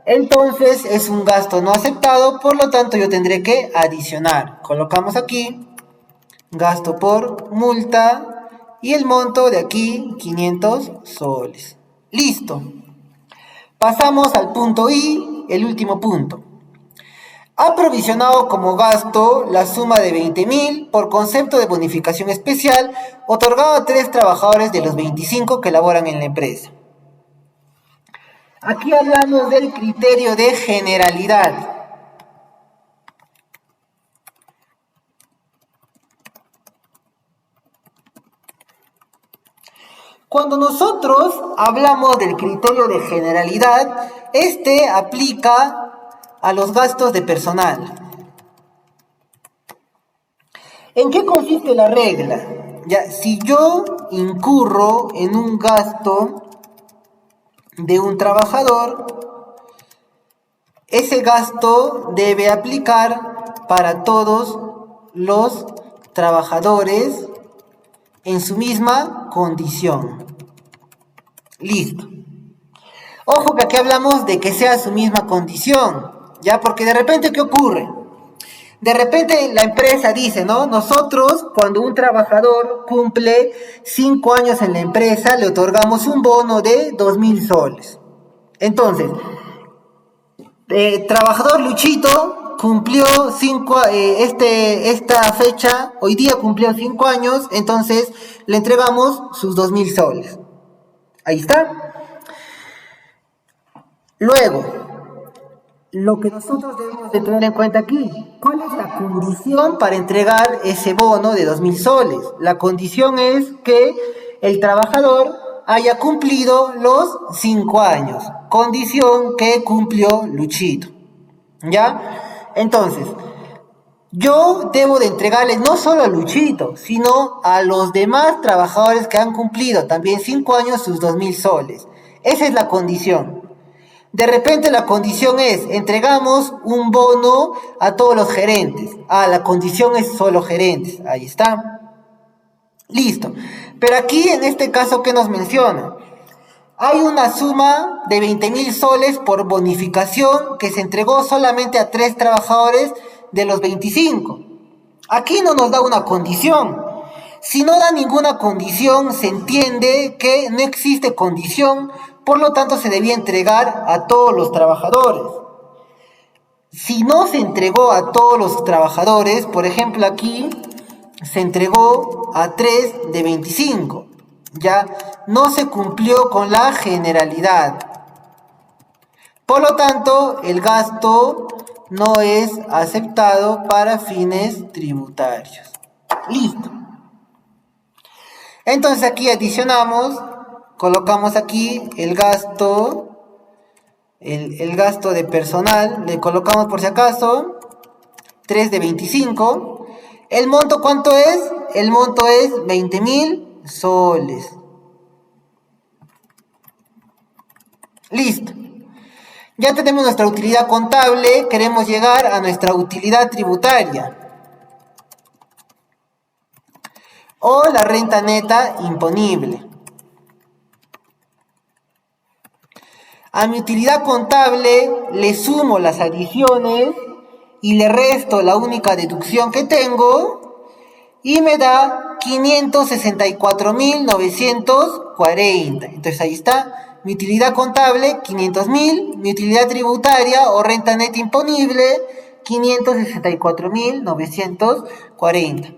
Entonces es un gasto no aceptado, por lo tanto yo tendré que adicionar. Colocamos aquí gasto por multa y el monto de aquí 500 soles. Listo. Pasamos al punto I, el último punto. Ha provisionado como gasto la suma de 20.000 por concepto de bonificación especial otorgado a 3 trabajadores de los 25 que laboran en la empresa. Aquí hablamos del criterio de generalidad. Cuando nosotros hablamos del criterio de generalidad, este aplica a los gastos de personal. ¿En qué consiste la regla? Ya, si yo incurro en un gasto de un trabajador, ese gasto debe aplicar para todos los trabajadores en su misma condición. Listo. Ojo que aquí hablamos de que sea su misma condición, ¿ya? Porque de repente, ¿qué ocurre? De repente la empresa dice, ¿no? Nosotros, cuando un trabajador cumple 5 años en la empresa, le otorgamos un bono de 2.000 soles. Entonces, trabajador Luchito cumplió esta fecha, hoy día cumplió 5 años, entonces le entregamos sus 2.000 soles. Ahí está. Luego, lo que nosotros debemos de tener en cuenta aquí, ¿cuál es la condición para entregar ese bono de 2.000 soles? La condición es que el trabajador haya cumplido los 5 años, condición que cumplió Luchito, ¿ya? Entonces, yo debo de entregarles no solo a Luchito, sino a los demás trabajadores que han cumplido también 5 años sus 2.000 soles. Esa es la condición. De repente la condición es, entregamos un bono a todos los gerentes. Ah, la condición es solo gerentes. Ahí está. Listo. Pero aquí, en este caso, ¿qué nos menciona? Hay una suma de 20.000 soles por bonificación que se entregó solamente a 3 trabajadores de los 25. Aquí no nos da una condición. Si no da ninguna condición, se entiende que no existe condición, por lo tanto se debía entregar a todos los trabajadores. Si no se entregó a todos los trabajadores, por ejemplo aquí se entregó a 3 de 25, ya no se cumplió con la generalidad. Por lo tanto, el gasto no es aceptado para fines tributarios. Listo. Entonces aquí adicionamos, colocamos aquí el gasto, el gasto de personal, le colocamos por si acaso, 3 de 25. ¿El monto cuánto es? El monto es 20.000 soles. Listo. Ya tenemos nuestra utilidad contable, queremos llegar a nuestra utilidad tributaria. O la renta neta imponible. A mi utilidad contable le sumo las adiciones y le resto la única deducción que tengo y me da 564.940. Entonces ahí está mi utilidad contable, 500.000, mi utilidad tributaria o renta neta imponible, 564.940.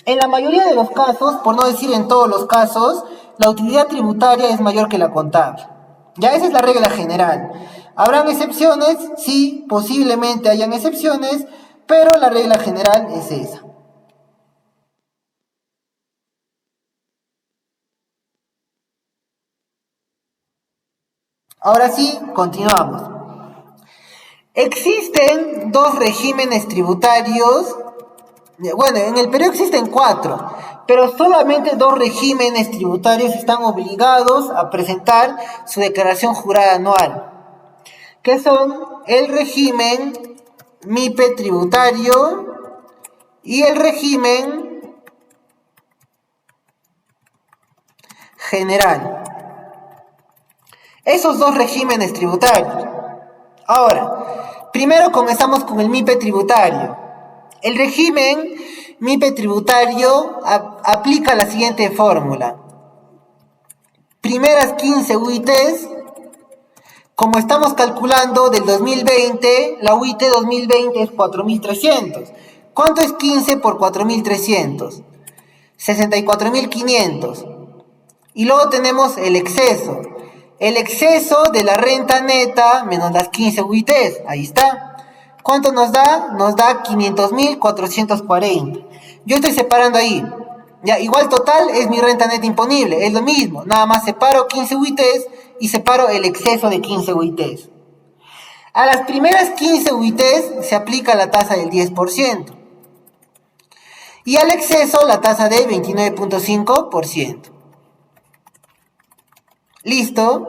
En la mayoría de los casos, por no decir en todos los casos, la utilidad tributaria es mayor que la contable. Ya esa es la regla general. ¿Habrán excepciones? Sí, posiblemente hayan excepciones, pero la regla general es esa. Ahora sí, continuamos. Existen 2 regímenes tributarios. Bueno, en el Perú existen 4, pero solamente 2 regímenes tributarios están obligados a presentar su declaración jurada anual, que son el régimen MIPE tributario y el régimen general. Esos 2 regímenes tributarios. Ahora, primero comenzamos con el MIPE tributario. El régimen MIPE tributario aplica la siguiente fórmula. Primeras 15 UITs, como estamos calculando del 2020, la UIT 2020 es 4.300. ¿Cuánto es 15 por 4.300? 64.500. Y luego tenemos el exceso. El exceso de la renta neta menos las 15 UITs. Ahí está. ¿Cuánto nos da? Nos da 500.440. Yo estoy separando ahí. Ya, igual total es mi renta neta imponible. Es lo mismo. Nada más separo 15 UITs y separo el exceso de 15 UITs. A las primeras 15 UITs se aplica la tasa del 10%. Y al exceso la tasa de 29.5%. Listo.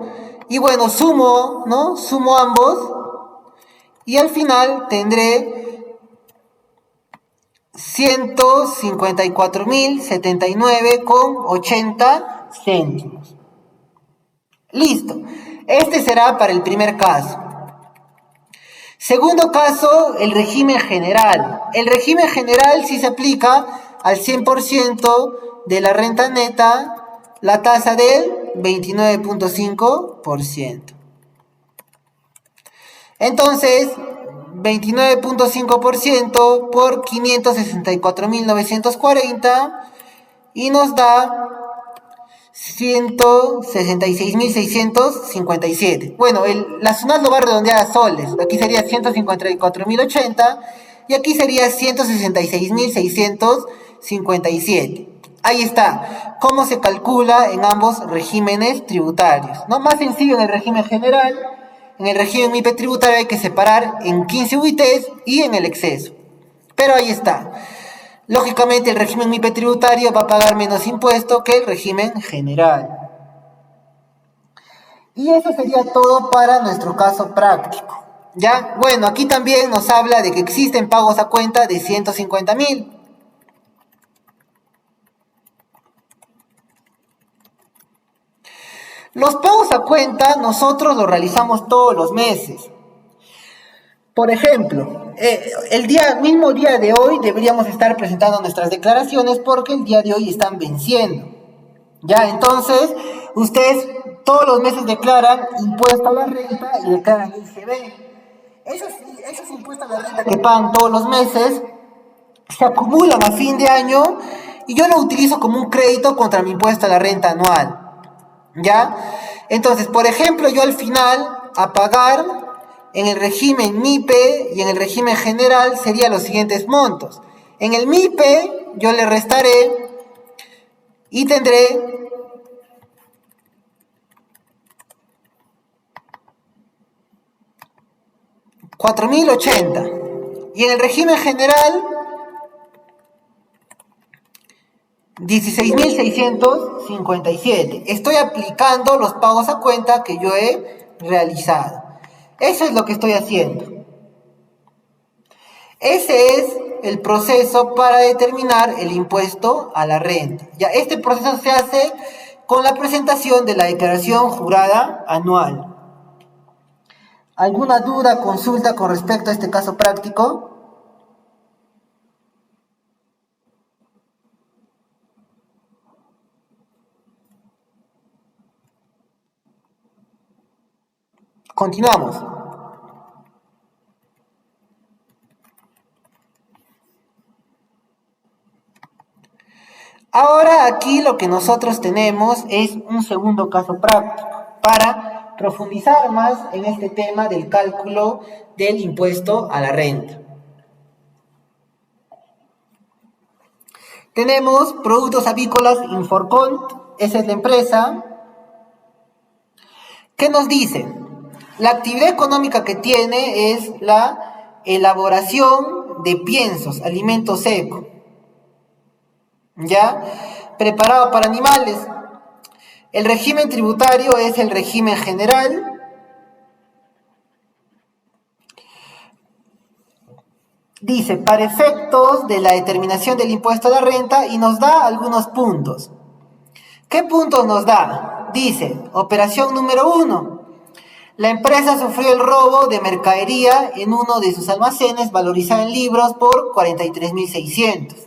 Y bueno, sumo, ¿no? Sumo ambos. Y al final tendré 154.079,80 céntimos. Listo. Este será para el primer caso. Segundo caso, el régimen general. El régimen general sí se aplica al 100% de la renta neta la tasa del 29.5%. Entonces, 29.5% por 564.940 y nos da 166.657. Bueno, la SUNAT lo va a redondear a soles. Aquí sería 154.080 y aquí sería 166.657. Ahí está. ¿Cómo se calcula en ambos regímenes tributarios? ¿No? Más sencillo en el régimen general. En el régimen MIPE tributario hay que separar en 15 UITs y en el exceso. Pero ahí está. Lógicamente el régimen MIPE tributario va a pagar menos impuesto que el régimen general. Y eso sería todo para nuestro caso práctico. ¿Ya? Bueno, aquí también nos habla de que existen pagos a cuenta de 150.000. Los pagos a cuenta nosotros los realizamos todos los meses. Por ejemplo, el mismo día de hoy deberíamos estar presentando nuestras declaraciones porque el día de hoy están venciendo. Ya, entonces, ustedes todos los meses declaran impuesto a la renta y declaran IGB. Esos impuestos a la renta que pagan todos los meses se acumulan a fin de año y yo lo utilizo como un crédito contra mi impuesto a la renta anual. ¿Ya? Entonces, por ejemplo, yo al final, a pagar en el régimen MIPE y en el régimen general serían los siguientes montos. En el MIPE yo le restaré y tendré 4.080. Y en el régimen general 16.657. Estoy aplicando los pagos a cuenta que yo he realizado. Eso es lo que estoy haciendo. Ese es el proceso para determinar el impuesto a la renta. Ya, este proceso se hace con la presentación de la declaración jurada anual. ¿Alguna duda, consulta con respecto a este caso práctico? Continuamos. Ahora aquí lo que nosotros tenemos es un segundo caso práctico para profundizar más en este tema del cálculo del impuesto a la renta. Tenemos Productos Avícolas Inforcont, esa es la empresa, que nos dice, la actividad económica que tiene es la elaboración de piensos, alimento seco, ¿ya? Preparado para animales. El régimen tributario es el régimen general. Dice, para efectos de la determinación del impuesto a la renta y nos da algunos puntos. ¿Qué puntos nos da? Dice, operación número 1. La empresa sufrió el robo de mercadería en uno de sus almacenes valorizada en libros por 43.600.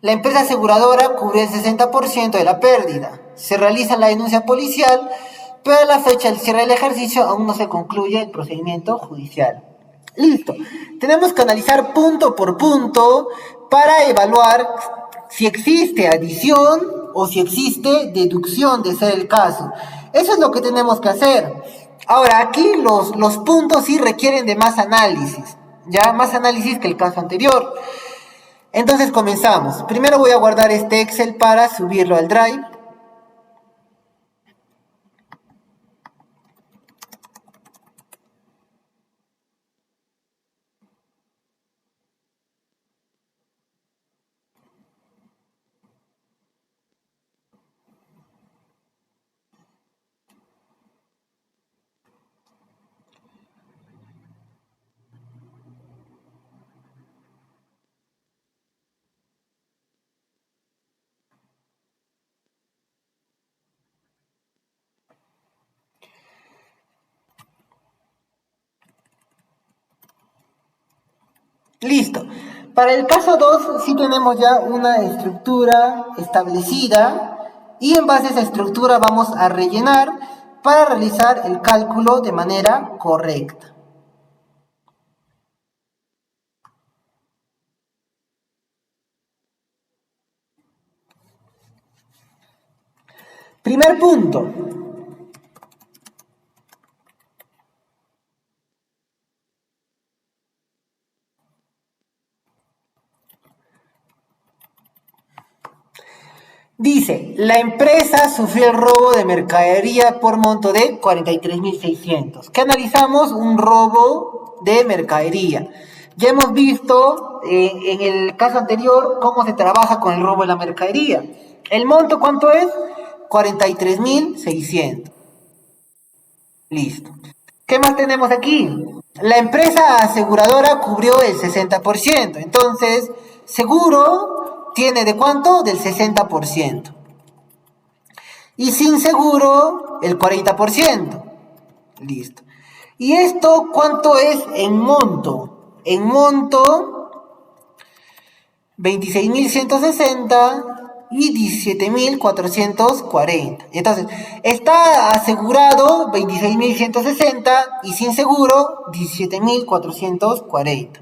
La empresa aseguradora cubrió el 60% de la pérdida. Se realiza la denuncia policial, pero a la fecha del cierre del ejercicio aún no se concluye el procedimiento judicial. Listo. Tenemos que analizar punto por punto para evaluar si existe adición o si existe deducción de ser el caso. Eso es lo que tenemos que hacer. Ahora, aquí los puntos sí requieren de más análisis, ya más análisis que el caso anterior. Entonces comenzamos. Primero voy a guardar este Excel para subirlo al Drive. Listo. Para el caso 2 sí tenemos ya una estructura establecida y en base a esa estructura vamos a rellenar para realizar el cálculo de manera correcta. Primer punto. Dice, la empresa sufrió el robo de mercadería por monto de 43.600. ¿Qué analizamos? Un robo de mercadería. Ya hemos visto en el caso anterior cómo se trabaja con el robo de la mercadería. ¿El monto cuánto es? 43.600. Listo. ¿Qué más tenemos aquí? La empresa aseguradora cubrió el 60%. Entonces, seguro tiene de cuánto? Del 60%. Y sin seguro, el 40%. Listo. ¿Y esto cuánto es en monto? En monto, 26.160 y 17.440. Entonces, está asegurado 26.160 y sin seguro 17.440.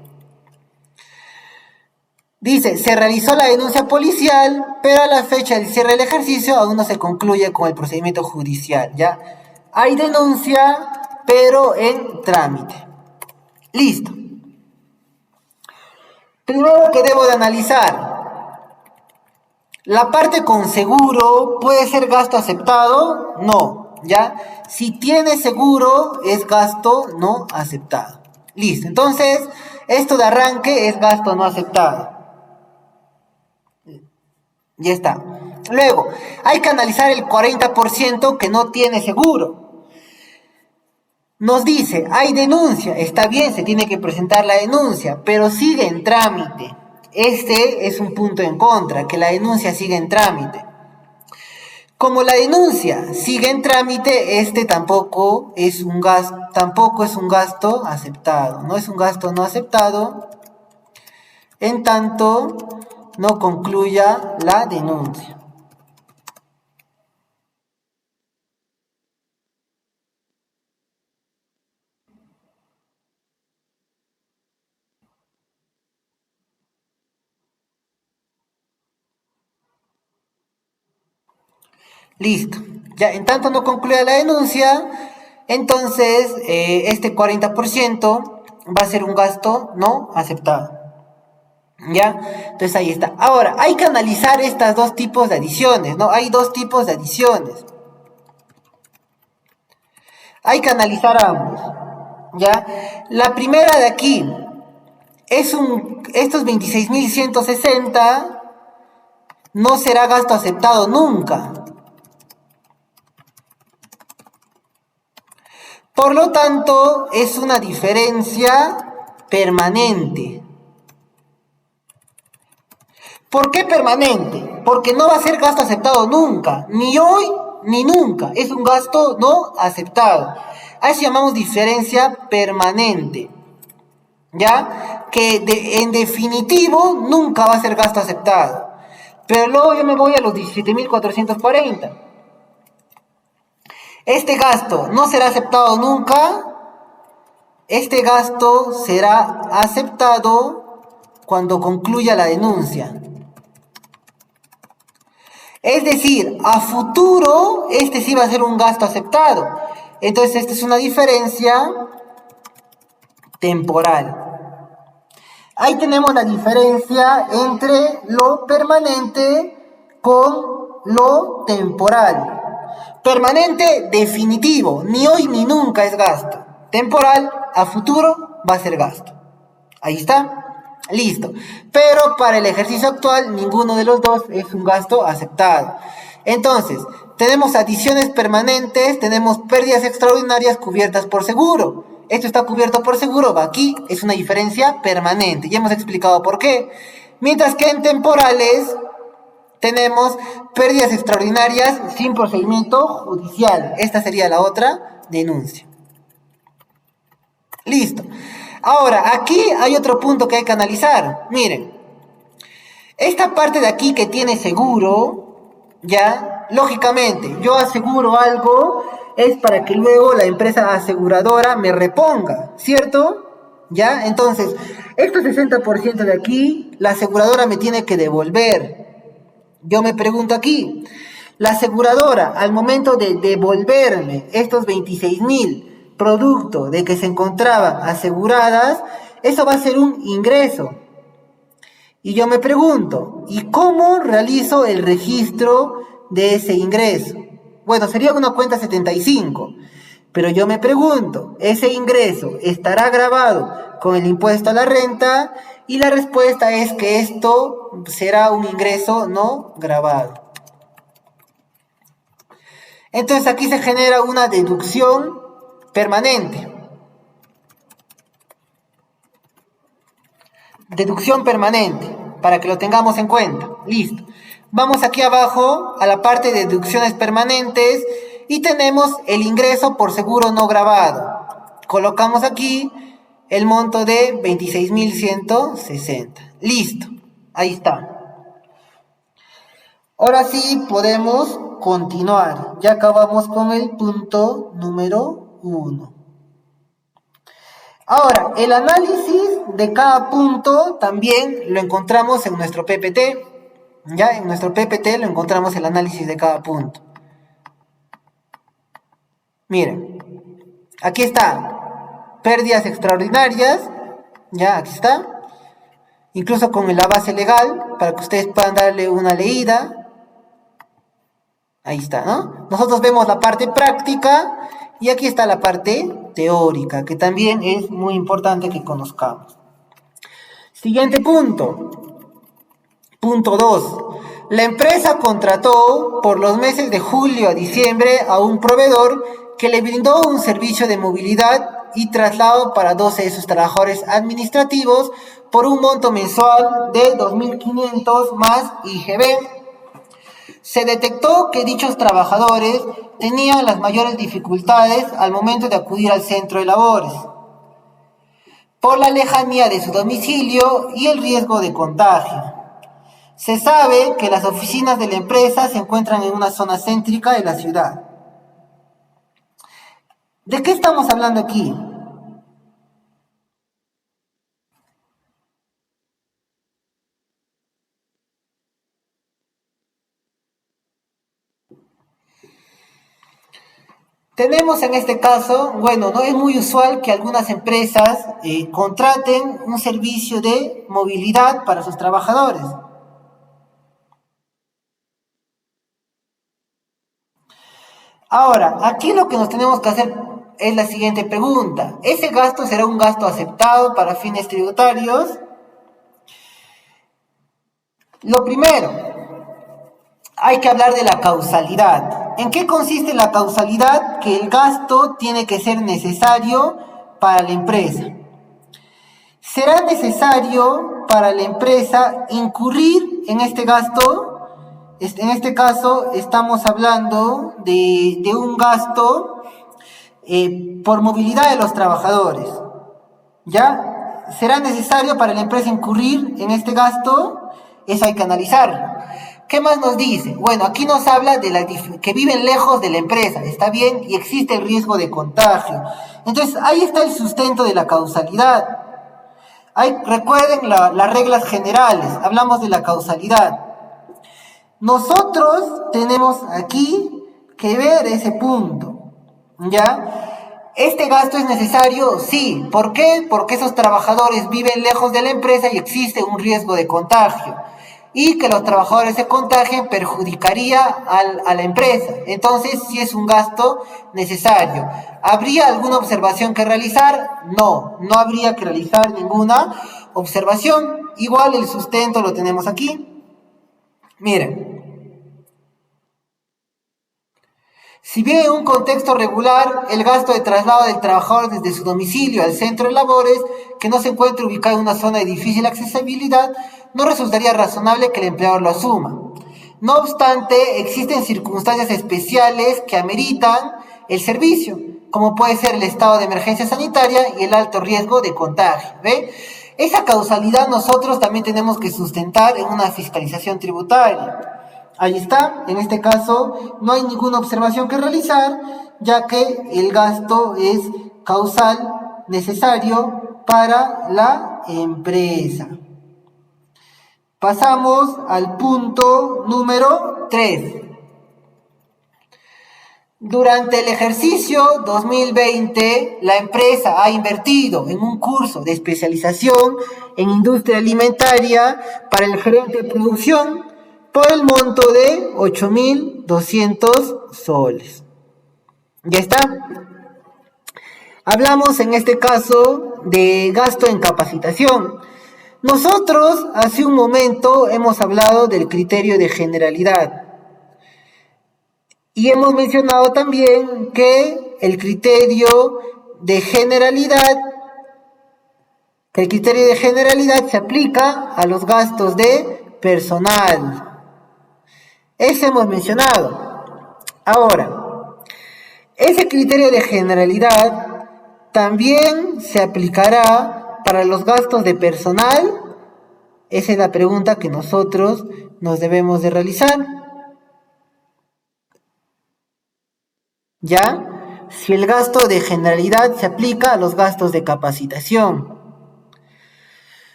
Dice, se realizó la denuncia policial, pero a la fecha del cierre del ejercicio aún no se concluye con el procedimiento judicial, ¿ya? Hay denuncia, pero en trámite. Listo. Primero que debo de analizar, ¿la parte con seguro puede ser gasto aceptado? No, ¿ya? Si tiene seguro, es gasto no aceptado. Listo, entonces, esto de arranque es gasto no aceptado. Ya está. Luego, hay que analizar el 40% que no tiene seguro. Nos dice, hay denuncia, está bien, se tiene que presentar la denuncia, pero sigue en trámite. Este es un punto en contra, que la denuncia sigue en trámite. Como la denuncia sigue en trámite, este tampoco es un gasto aceptado. No es un gasto no aceptado, en tanto no concluya la denuncia. Listo. Ya, en tanto no concluya la denuncia, entonces este 40% va a ser un gasto no aceptado. ¿Ya? Entonces ahí está. Ahora, hay que analizar estos dos tipos de adiciones, ¿no? Hay dos tipos de adiciones. Hay que analizar ambos. ¿Ya? La primera de aquí es estos 26.160 no será gasto aceptado nunca. Por lo tanto, es una diferencia permanente. ¿Por qué permanente? Porque no va a ser gasto aceptado nunca, ni hoy ni nunca. Es un gasto no aceptado. A eso llamamos diferencia permanente. ¿Ya? Que en definitivo nunca va a ser gasto aceptado. Pero luego yo me voy a los 17.440. Este gasto no será aceptado nunca. Este gasto será aceptado cuando concluya la denuncia. Es decir, a futuro, este sí va a ser un gasto aceptado. Entonces, esta es una diferencia temporal. Ahí tenemos la diferencia entre lo permanente con lo temporal. Permanente, definitivo, ni hoy ni nunca es gasto. Temporal, a futuro, va a ser gasto. Ahí está. Listo. Pero para el ejercicio actual, ninguno de los dos es un gasto aceptado. Entonces, tenemos adiciones permanentes, tenemos pérdidas extraordinarias cubiertas por seguro. Esto está cubierto por seguro, va aquí, es una diferencia permanente. Ya hemos explicado por qué. Mientras que en temporales tenemos pérdidas extraordinarias sin procedimiento judicial. Esta sería la otra denuncia. Listo. Ahora, aquí hay otro punto que hay que analizar. Miren, esta parte de aquí que tiene seguro, ya, lógicamente, yo aseguro algo, es para que luego la empresa aseguradora me reponga, ¿cierto? ¿Ya? Entonces, este 60% de aquí, la aseguradora me tiene que devolver. Yo me pregunto aquí, la aseguradora, al momento de devolverme estos 26,000 productos de que se encontraban aseguradas, eso va a ser un ingreso. Y yo me pregunto, ¿y cómo realizo el registro de ese ingreso? Bueno, sería una cuenta 75, pero yo me pregunto, ¿ese ingreso estará grabado con el impuesto a la renta? Y la respuesta es que esto será un ingreso no grabado. Entonces aquí se genera una deducción permanente. Deducción permanente, para que lo tengamos en cuenta. Listo. Vamos aquí abajo a la parte de deducciones permanentes y tenemos el ingreso por seguro no grabado. Colocamos aquí el monto de 26,160. Listo. Ahí está. Ahora sí podemos continuar. Ya acabamos con el punto número 1. Ahora, el análisis de cada punto también lo encontramos en nuestro PPT. Ya en nuestro PPT lo encontramos el análisis de cada punto. Miren, aquí está. Pérdidas extraordinarias. Ya, aquí está. Incluso con la base legal, para que ustedes puedan darle una leída. Ahí está, ¿no? Nosotros vemos la parte práctica y aquí está la parte teórica, que también es muy importante que conozcamos. Siguiente punto. Punto 2. La empresa contrató por los meses de julio a diciembre a un proveedor que le brindó un servicio de movilidad y traslado para 12 de sus trabajadores administrativos por un monto mensual de 2.500 más IGB. Se detectó que dichos trabajadores tenían las mayores dificultades al momento de acudir al centro de labores, por la lejanía de su domicilio y el riesgo de contagio. Se sabe que las oficinas de la empresa se encuentran en una zona céntrica de la ciudad. ¿De qué estamos hablando aquí? Tenemos en este caso, bueno, no es muy usual que algunas empresas contraten un servicio de movilidad para sus trabajadores. Ahora, aquí lo que nos tenemos que hacer es la siguiente pregunta. ¿Ese gasto será un gasto aceptado para fines tributarios? Lo primero, hay que hablar de la causalidad. ¿En qué consiste la causalidad? Que el gasto tiene que ser necesario para la empresa. ¿Será necesario para la empresa incurrir en este gasto? En este caso estamos hablando de un gasto por movilidad de los trabajadores. ¿Ya? ¿Será necesario para la empresa incurrir en este gasto? Eso hay que analizarlo. ¿Qué más nos dice? Bueno, aquí nos habla de que viven lejos de la empresa, ¿está bien? Y existe el riesgo de contagio. Entonces, ahí está el sustento de la causalidad. Recuerden las reglas generales, hablamos de la causalidad. Nosotros tenemos aquí que ver ese punto, ¿ya? ¿Este gasto es necesario? Sí. ¿Por qué? Porque esos trabajadores viven lejos de la empresa y existe un riesgo de contagio. Y que los trabajadores se contagien perjudicaría a la empresa. Entonces, sí es un gasto necesario. ¿Habría alguna observación que realizar? No, no habría que realizar ninguna observación. Igual el sustento lo tenemos aquí. Miren. Si bien en un contexto regular, el gasto de traslado del trabajador desde su domicilio al centro de labores, que no se encuentre ubicado en una zona de difícil accesibilidad, no resultaría razonable que el empleador lo asuma. No obstante, existen circunstancias especiales que ameritan el servicio, como puede ser el estado de emergencia sanitaria y el alto riesgo de contagio. ¿Ve? Esa causalidad nosotros también tenemos que sustentar en una fiscalización tributaria. Ahí está, en este caso no hay ninguna observación que realizar, ya que el gasto es causal necesario para la empresa. Pasamos al punto número 3. Durante el ejercicio 2020, la empresa ha invertido en un curso de especialización en industria alimentaria para el gerente de producción por el monto de 8.200 soles. ¿Ya está? Hablamos en este caso de gasto en capacitación. Nosotros hace un momento hemos hablado del criterio de generalidad. Y hemos mencionado también que el criterio de generalidad se aplica a los gastos de personal. Eso hemos mencionado. Ahora, ese criterio de generalidad también se aplicará para los gastos de personal. Esa es la pregunta que nosotros nos debemos de realizar. ¿Ya? Si el gasto de generalidad se aplica a los gastos de capacitación.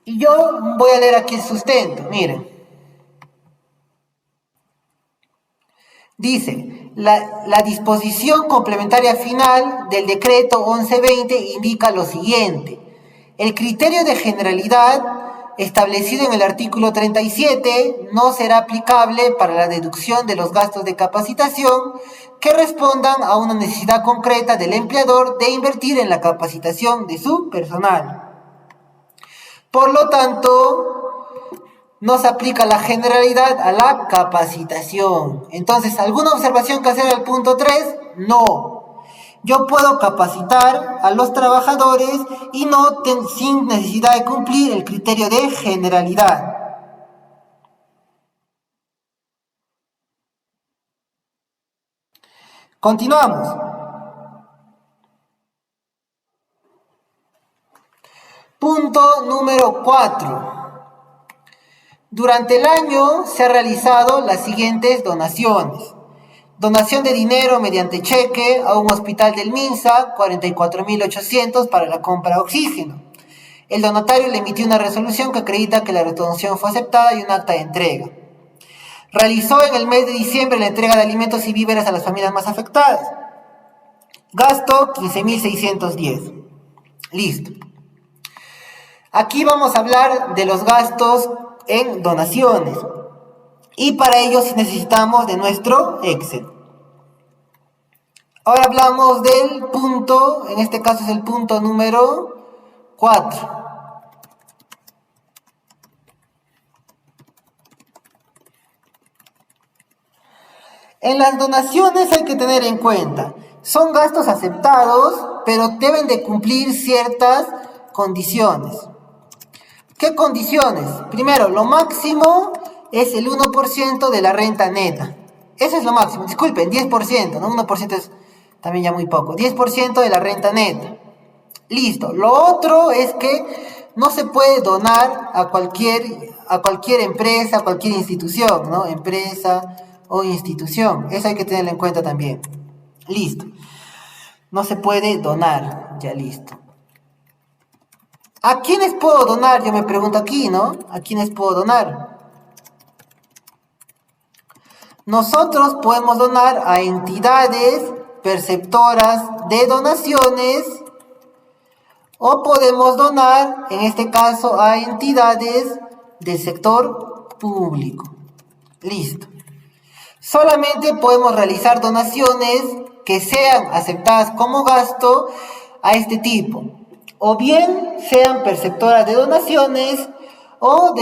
Y yo voy a leer aquí el sustento, miren. Dice, la disposición complementaria final del decreto 1120 indica lo siguiente. El criterio de generalidad establecido en el artículo 37 no será aplicable para la deducción de los gastos de capacitación que respondan a una necesidad concreta del empleador de invertir en la capacitación de su personal. Por lo tanto, no se aplica la generalidad a la capacitación. Entonces, ¿alguna observación que hacer al punto 3? No. Yo puedo capacitar a los trabajadores y sin necesidad de cumplir el criterio de generalidad. Continuamos. Punto número 4. Durante el año se han realizado las siguientes donaciones. Donación de dinero mediante cheque a un hospital del MINSA, 44.800 para la compra de oxígeno. El donatario le emitió una resolución que acredita que la donación fue aceptada y un acta de entrega. Realizó en el mes de diciembre la entrega de alimentos y víveres a las familias más afectadas. Gasto 15.610. Listo. Aquí vamos a hablar de los gastos en donaciones. Y para ello sí necesitamos de nuestro Excel. Ahora hablamos del punto, en este caso es el punto número 4. En las donaciones hay que tener en cuenta, son gastos aceptados, pero deben de cumplir ciertas condiciones. ¿Qué condiciones? Primero, lo máximo es el 1% de la renta neta. Eso es lo máximo. Disculpen, 10%, ¿no? 1% es también ya muy poco. 10% de la renta neta. Listo. Lo otro es que no se puede donar a cualquier empresa, a cualquier institución, ¿no? Empresa o institución. Eso hay que tenerlo en cuenta también. Listo. No se puede donar. Ya listo. ¿A quiénes puedo donar? Yo me pregunto aquí, ¿no? ¿A quiénes puedo donar? Nosotros podemos donar a entidades perceptoras de donaciones o podemos donar, en este caso, a entidades del sector público. Listo. Solamente podemos realizar donaciones que sean aceptadas como gasto a este tipo. O bien sean perceptoras de donaciones o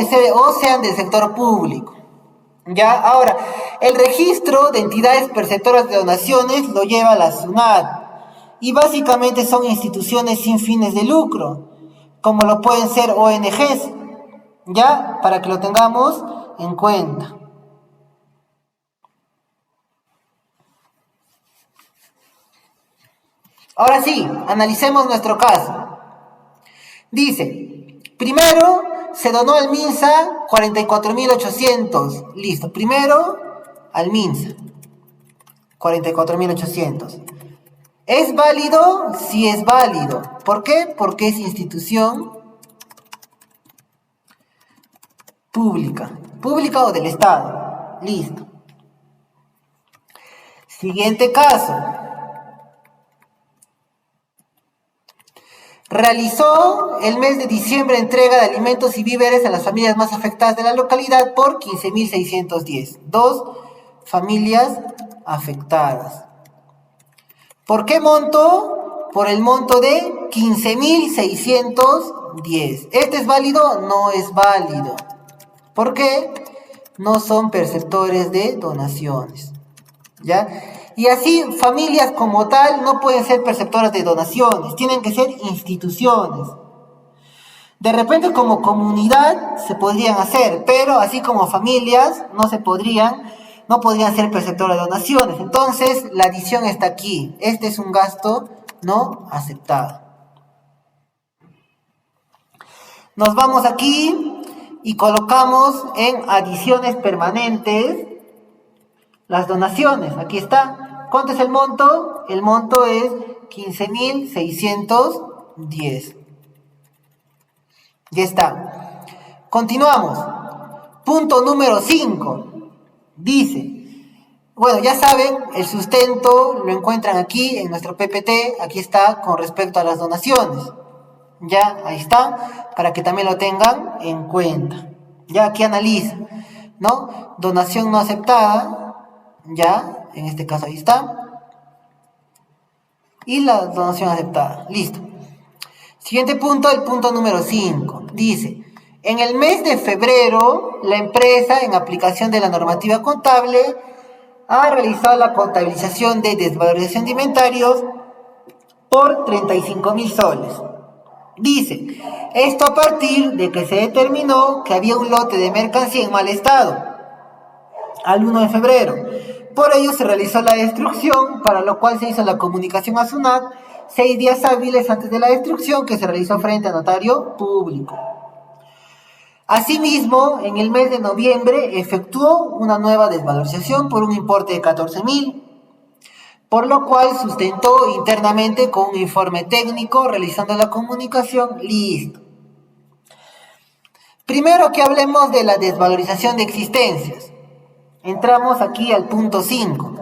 sean del sector público. Ya, ahora, el registro de entidades perceptoras de donaciones lo lleva la SUNAT y básicamente son instituciones sin fines de lucro, como lo pueden ser ONGs, ya, para que lo tengamos en cuenta. Ahora sí, analicemos nuestro caso. Dice, primero se donó al MINSA 44.800. Listo, primero al MINSA 44.800. ¿Es válido? Sí es válido. ¿Por qué? Porque es institución pública. Pública o del Estado. Listo. Siguiente caso. Realizó el mes de diciembre entrega de alimentos y víveres a las familias más afectadas de la localidad por 15.610. Dos familias afectadas. ¿Por qué monto? Por el monto de 15.610. ¿Este es válido? No es válido. ¿Por qué? No son perceptores de donaciones. ¿Ya? Y así, familias como tal no pueden ser perceptoras de donaciones, tienen que ser instituciones. De repente como comunidad se podrían hacer, pero así como familias no podrían ser perceptoras de donaciones. Entonces, la adición está aquí. Este es un gasto no aceptado. Nos vamos aquí y colocamos en adiciones permanentes las donaciones. Aquí está. ¿Cuánto es el monto? El monto es 15.610. Ya está. Continuamos. Punto número 5. Dice, bueno, ya saben, el sustento lo encuentran aquí en nuestro PPT. Aquí está con respecto a las donaciones. Ya, ahí está, para que también lo tengan en cuenta. Ya aquí analiza, ¿no? Donación no aceptada, ya, en este caso ahí está. Y la donación aceptada, listo. Siguiente punto, el punto número 5. Dice, en el mes de febrero, la empresa, en aplicación de la normativa contable, ha realizado la contabilización de desvalorización de inventarios por 35.000 soles. Dice, esto a partir de que se determinó que había un lote de mercancía en mal estado al 1 de febrero. Por ello se realizó la destrucción, para lo cual se hizo la comunicación a SUNAT 6 días hábiles antes de la destrucción, que se realizó frente a notario público. Asimismo, en el mes de noviembre efectuó una nueva desvalorización por un importe de 14.000, por lo cual sustentó internamente con un informe técnico realizando la comunicación. Listo. Primero que hablemos de la desvalorización de existencias. Entramos aquí al punto 5.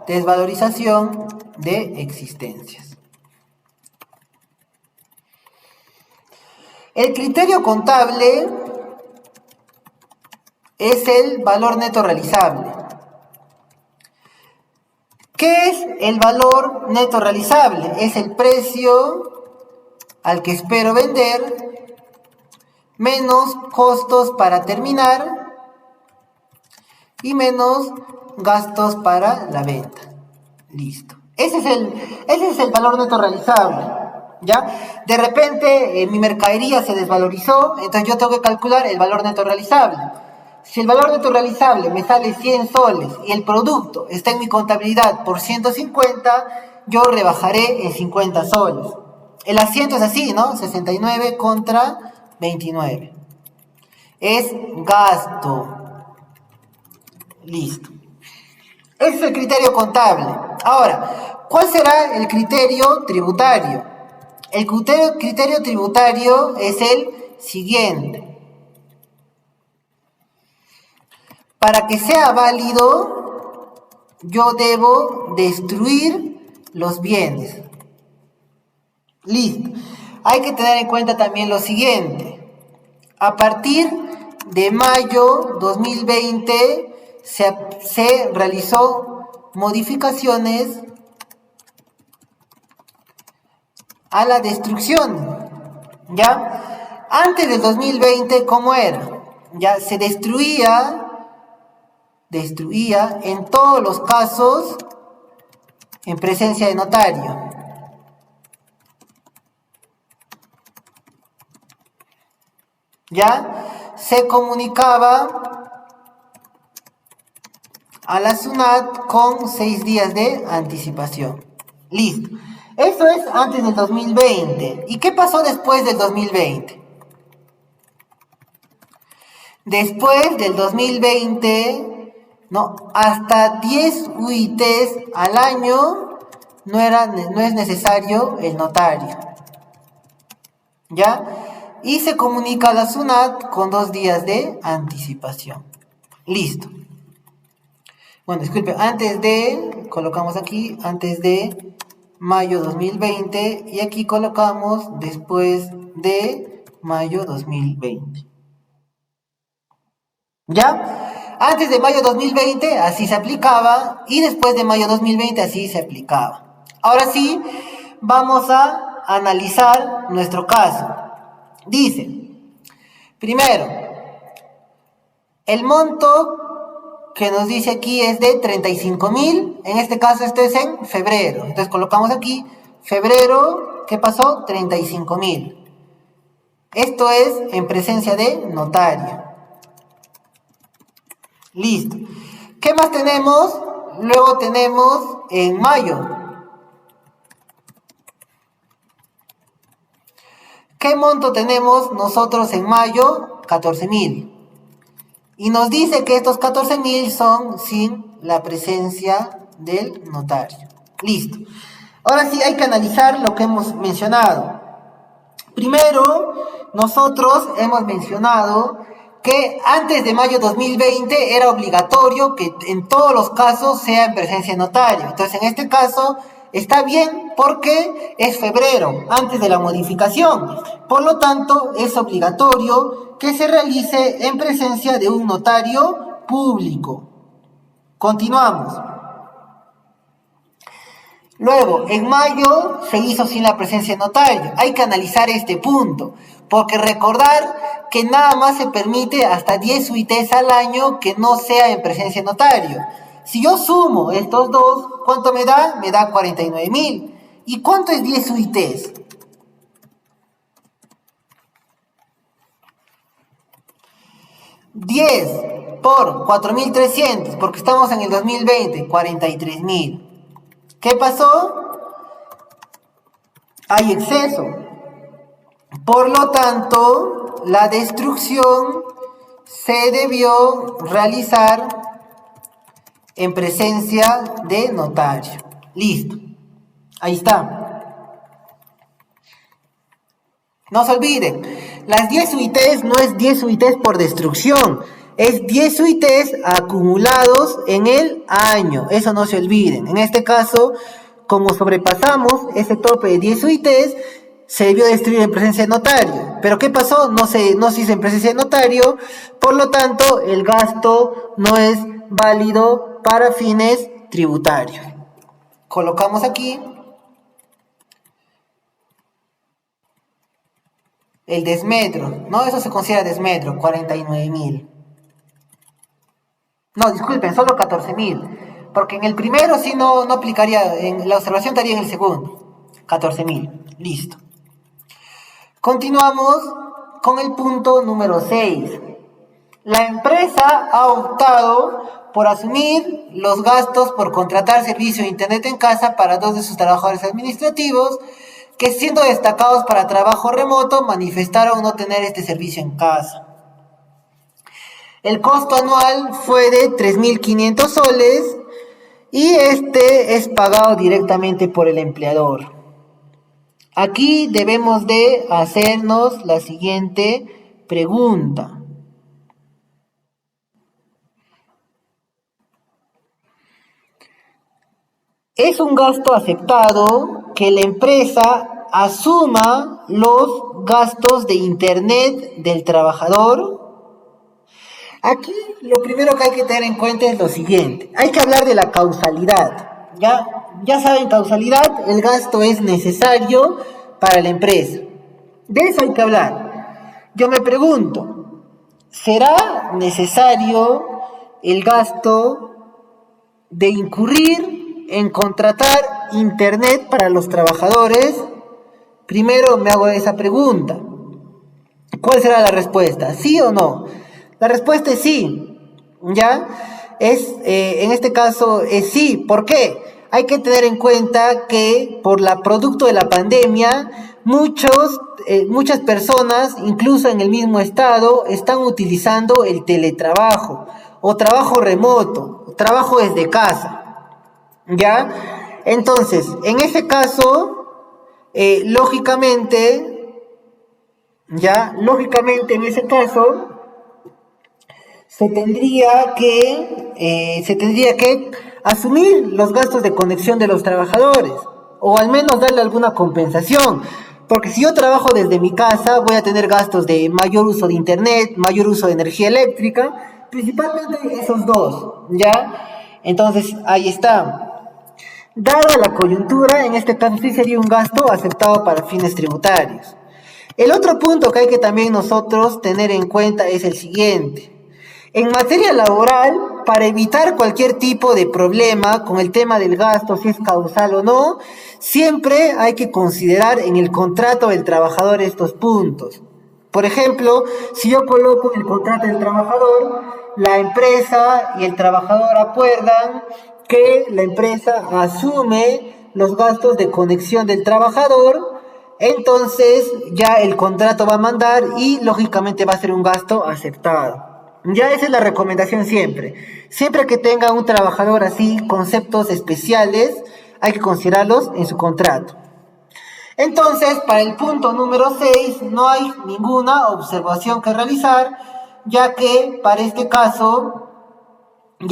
Desvalorización de existencias. El criterio contable es el valor neto realizable. ¿Qué es el valor neto realizable? Es el precio al que espero vender menos costos para terminar y menos gastos para la venta. Listo. Ese es el valor neto realizable. ¿Ya? De repente mi mercadería se desvalorizó, entonces yo tengo que calcular el valor neto realizable. Si el valor neto realizable me sale 100 soles y el producto está en mi contabilidad por 150, yo rebajaré en 50 soles. El asiento es así, ¿no? 69 contra 29. Es gasto. Listo. Ese es el criterio contable. Ahora, ¿cuál será el criterio tributario? El criterio tributario es el siguiente. Para que sea válido, yo debo destruir los bienes. Listo. Hay que tener en cuenta también lo siguiente. A partir de mayo 2020 se realizó modificaciones a la destrucción. ¿Ya? Antes del 2020, ¿cómo era? Ya se destruía en todos los casos en presencia de notario. ¿Ya? Se comunicaba a la SUNAT con 6 días de anticipación. Listo. Eso es antes del 2020. ¿Y qué pasó después del 2020? Después del 2020, no, hasta 10 UITs al año no es necesario el notario. ¿Ya? Y se comunica a la SUNAT con 2 días de anticipación. Listo. Bueno, disculpe, colocamos aquí, antes de mayo 2020, y aquí colocamos después de mayo 2020. ¿Ya? Antes de mayo 2020 así se aplicaba, y después de mayo 2020 así se aplicaba. Ahora sí, vamos a analizar nuestro caso. Dice, primero, el monto que nos dice aquí es de 35,000, en este caso esto es en febrero, entonces colocamos aquí, febrero, ¿qué pasó? 35,000. Esto es en presencia de notario. Listo. ¿Qué más tenemos? Luego tenemos en mayo. ¿Qué monto tenemos nosotros en mayo? 14,000. Y nos dice que estos 14,000 son sin la presencia del notario. Listo. Ahora sí hay que analizar lo que hemos mencionado. Primero, nosotros hemos mencionado que antes de mayo 2020 era obligatorio que en todos los casos sea en presencia de notario. Entonces, en este caso está bien porque es febrero, antes de la modificación. Por lo tanto, es obligatorio que se realice en presencia de un notario público. Continuamos. Luego, en mayo se hizo sin la presencia de notario. Hay que analizar este punto, porque recordar que nada más se permite hasta 10 UITs al año que no sea en presencia de notario. Si yo sumo estos dos, ¿cuánto me da? Me da 49,000. ¿Y cuánto es 10 UITs? 10 por 4,300, porque estamos en el 2020, 43,000. ¿Qué pasó? Hay exceso. Por lo tanto, la destrucción se debió realizar en presencia de notario. Listo. Ahí está. No se olviden, las 10 UITs no es 10 UITs por destrucción, es 10 UITs acumulados en el año. Eso no se olviden. En este caso, como sobrepasamos ese tope de 10 UITs, se debió destruir en presencia de notario. ¿Pero qué pasó? No se hizo en presencia de notario, por lo tanto, el gasto no es válido para fines tributarios. Colocamos aquí el desmedro, ¿no? Eso se considera desmedro, 49,000. No, disculpen, solo 14,000. Porque en el primero sí no aplicaría, en la observación estaría en el segundo. 14,000. Listo. Continuamos con el punto número 6. La empresa ha optado por asumir los gastos por contratar servicio de internet en casa para 2 de sus trabajadores administrativos que, siendo destacados para trabajo remoto, manifestaron no tener este servicio en casa. El costo anual fue de 3,500 soles y este es pagado directamente por el empleador. Aquí debemos de hacernos la siguiente pregunta. ¿Es un gasto aceptado que la empresa asuma los gastos de internet del trabajador? Aquí lo primero que hay que tener en cuenta es lo siguiente. Hay que hablar de la causalidad. Ya saben, causalidad, el gasto es necesario para la empresa. De eso hay que hablar. Yo me pregunto, ¿será necesario el gasto de incurrir en contratar internet para los trabajadores? Primero me hago esa pregunta. ¿Cuál será la respuesta? ¿Sí o no? La respuesta es sí. ¿Ya? en este caso, es sí. ¿Por qué? Hay que tener en cuenta que por la producto de la pandemia, muchas personas, incluso en el mismo estado, están utilizando el teletrabajo o trabajo remoto, o trabajo desde casa, ¿ya? Entonces, en ese caso, lógicamente en ese caso, se tendría que asumir los gastos de conexión de los trabajadores, o al menos darle alguna compensación. Porque si yo trabajo desde mi casa, voy a tener gastos de mayor uso de internet, mayor uso de energía eléctrica, principalmente esos dos, ¿ya? Entonces, ahí está. Dada la coyuntura, en este caso sí sería un gasto aceptado para fines tributarios. El otro punto que hay que también nosotros tener en cuenta es el siguiente. En materia laboral, para evitar cualquier tipo de problema con el tema del gasto, si es causal o no, siempre hay que considerar en el contrato del trabajador estos puntos. Por ejemplo, si yo coloco en el contrato del trabajador, la empresa y el trabajador acuerdan que la empresa asume los gastos de conexión del trabajador, entonces ya el contrato va a mandar y lógicamente va a ser un gasto aceptado. Ya esa es la recomendación siempre. Siempre que tenga un trabajador así, conceptos especiales, hay que considerarlos en su contrato. Entonces, para el punto número 6 no hay ninguna observación que realizar, ya que para este caso, el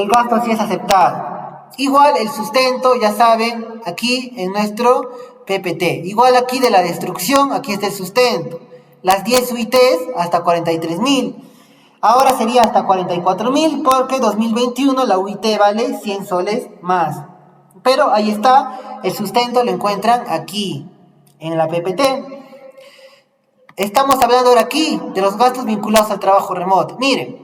gasto sí es aceptado. Igual el sustento, ya saben, aquí en nuestro PPT. Igual aquí de la destrucción, aquí está el sustento. Las 10 UITs hasta 43.000. Ahora sería hasta 44.000 porque 2021 la UIT vale 100 soles más. Pero ahí está, el sustento lo encuentran aquí, en la PPT. Estamos hablando ahora aquí de los gastos vinculados al trabajo remoto. Miren,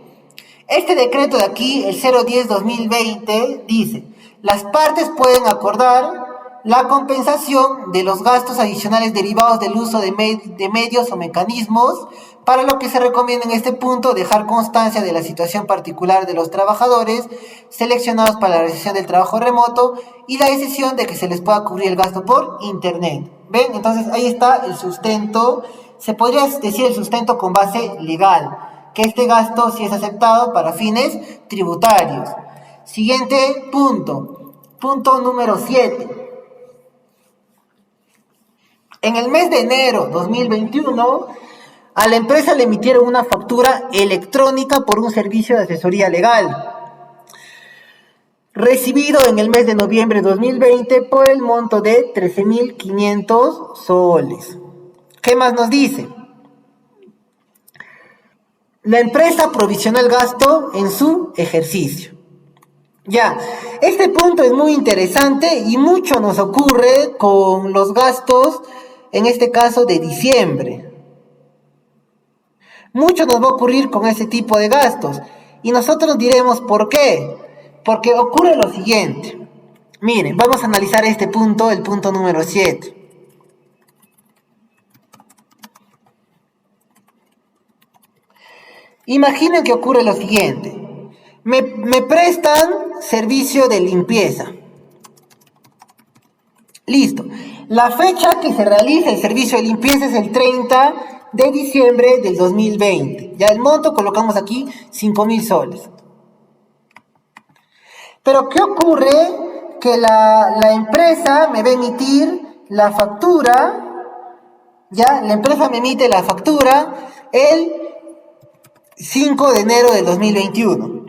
este decreto de aquí, el 010-2020, dice: las partes pueden acordar la compensación de los gastos adicionales derivados del uso de medios o mecanismos, para lo que se recomienda en este punto dejar constancia de la situación particular de los trabajadores seleccionados para la realización del trabajo remoto y la decisión de que se les pueda cubrir el gasto por internet. ¿Ven? Entonces ahí está el sustento. Se podría decir el sustento con base legal, que este gasto sí es aceptado para fines tributarios. Siguiente punto número 7. En el mes de enero 2021, a la empresa le emitieron una factura electrónica por un servicio de asesoría legal, recibido en el mes de noviembre de 2020 por el monto de 13.500 soles. ¿Qué más nos dice? La empresa provisionó el gasto en su ejercicio. Ya, este punto es muy interesante y mucho nos ocurre con los gastos, en este caso de diciembre. Mucho nos va a ocurrir con ese tipo de gastos y nosotros diremos ¿por qué? Porque ocurre lo siguiente. Miren, vamos a analizar este punto, el punto número 7. Imaginen que ocurre lo siguiente. Me prestan servicio de limpieza. Listo. La fecha que se realiza el servicio de limpieza es el 30 de diciembre del 2020. Ya el monto colocamos aquí 5.000 soles. Pero ¿qué ocurre? Que la empresa me va a emitir la factura. Ya, la empresa me emite la factura el 5 de enero del 2021.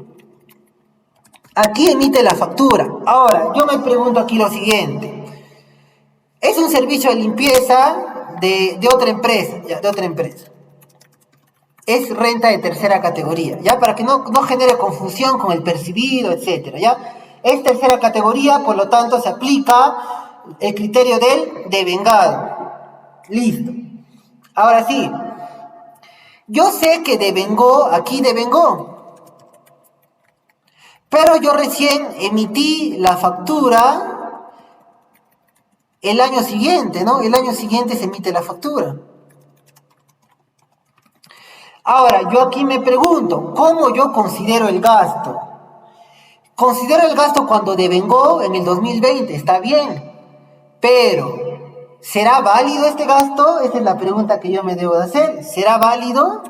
Aquí emite la factura. Ahora, yo me pregunto aquí lo siguiente. Es un servicio de limpieza de otra empresa, ya, de otra empresa. Es renta de tercera categoría, ya, para que no genere confusión con el percibido, etcétera, ya. Es tercera categoría, por lo tanto se aplica el criterio del devengado. Listo. Ahora sí. Yo sé que devengó, aquí devengó. Pero yo recién emití la factura el año siguiente, ¿no? El año siguiente se emite la factura. Ahora, yo aquí me pregunto, ¿cómo yo considero el gasto? Considero el gasto cuando devengó en el 2020, está bien, pero ¿será válido este gasto? Esa es la pregunta que yo me debo de hacer. ¿Será válido?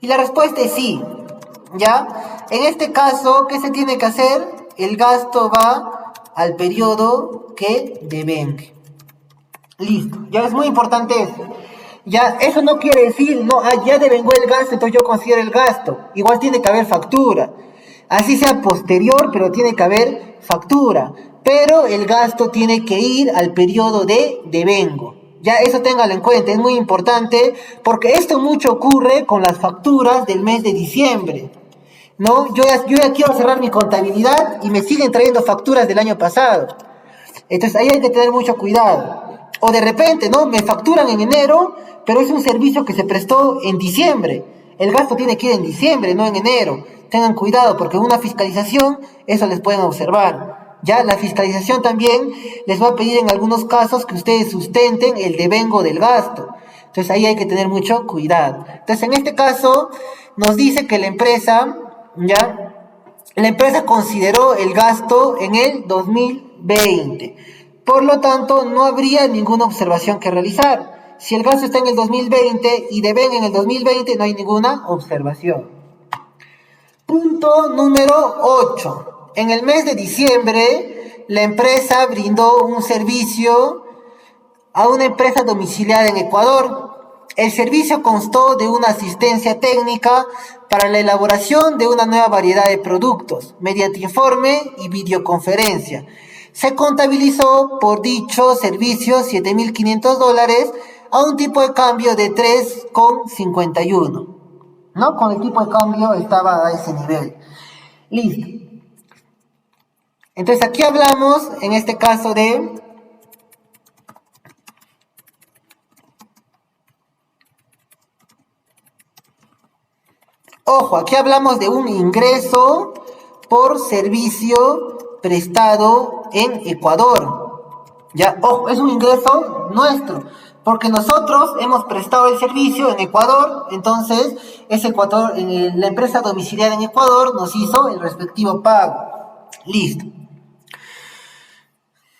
Y la respuesta es sí, ¿ya? En este caso, ¿qué se tiene que hacer? El gasto va al periodo que devengue. Listo, ya es muy importante eso. Ya, eso no quiere decir, no, ya devengó el gasto, entonces yo considero el gasto. Igual tiene que haber factura. Así sea posterior, pero tiene que haber factura. Pero el gasto tiene que ir al periodo de devengo. Ya eso téngalo en cuenta, es muy importante, porque esto mucho ocurre con las facturas del mes de diciembre. ¿No? Yo ya quiero cerrar mi contabilidad y me siguen trayendo facturas del año pasado. Entonces ahí hay que tener mucho cuidado. O de repente, ¿no? Me facturan en enero, pero es un servicio que se prestó en diciembre. El gasto tiene que ir en diciembre, no en enero. Tengan cuidado, porque en una fiscalización eso les pueden observar. Ya la fiscalización también les va a pedir en algunos casos que ustedes sustenten el devengo del gasto. Entonces ahí hay que tener mucho cuidado. Entonces en este caso nos dice que la empresa, ¿ya? La empresa consideró el gasto en el 2020. Por lo tanto, no habría ninguna observación que realizar. Si el gasto está en el 2020 y deben en el 2020, no hay ninguna observación. Punto número 8. En el mes de diciembre, la empresa brindó un servicio a una empresa domiciliada en Ecuador. El servicio constó de una asistencia técnica para la elaboración de una nueva variedad de productos, mediante informe y videoconferencia. Se contabilizó por dicho servicio $7,500 a un tipo de cambio de 3,51. ¿No? Con el tipo de cambio estaba a ese nivel. Listo. Entonces aquí hablamos, en este caso, de... Ojo, aquí hablamos de un ingreso por servicio prestado en Ecuador. Ya, ojo, es un ingreso nuestro, porque nosotros hemos prestado el servicio en Ecuador, entonces es Ecuador, la empresa domiciliada en Ecuador nos hizo el respectivo pago. Listo.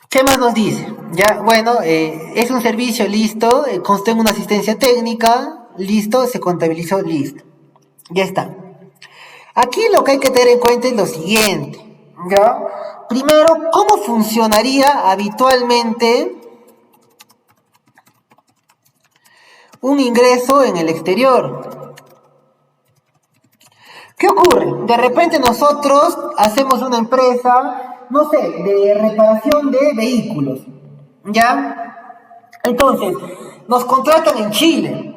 ¿Qué más nos dice? Ya, bueno, es un servicio, listo, consta en una asistencia técnica, listo, se contabilizó, listo. Ya está. Aquí lo que hay que tener en cuenta es lo siguiente, ¿ya? Primero, ¿cómo funcionaría habitualmente un ingreso en el exterior? ¿Qué ocurre? De repente nosotros hacemos una empresa, no sé, de reparación de vehículos, ¿ya? Entonces, nos contratan en Chile.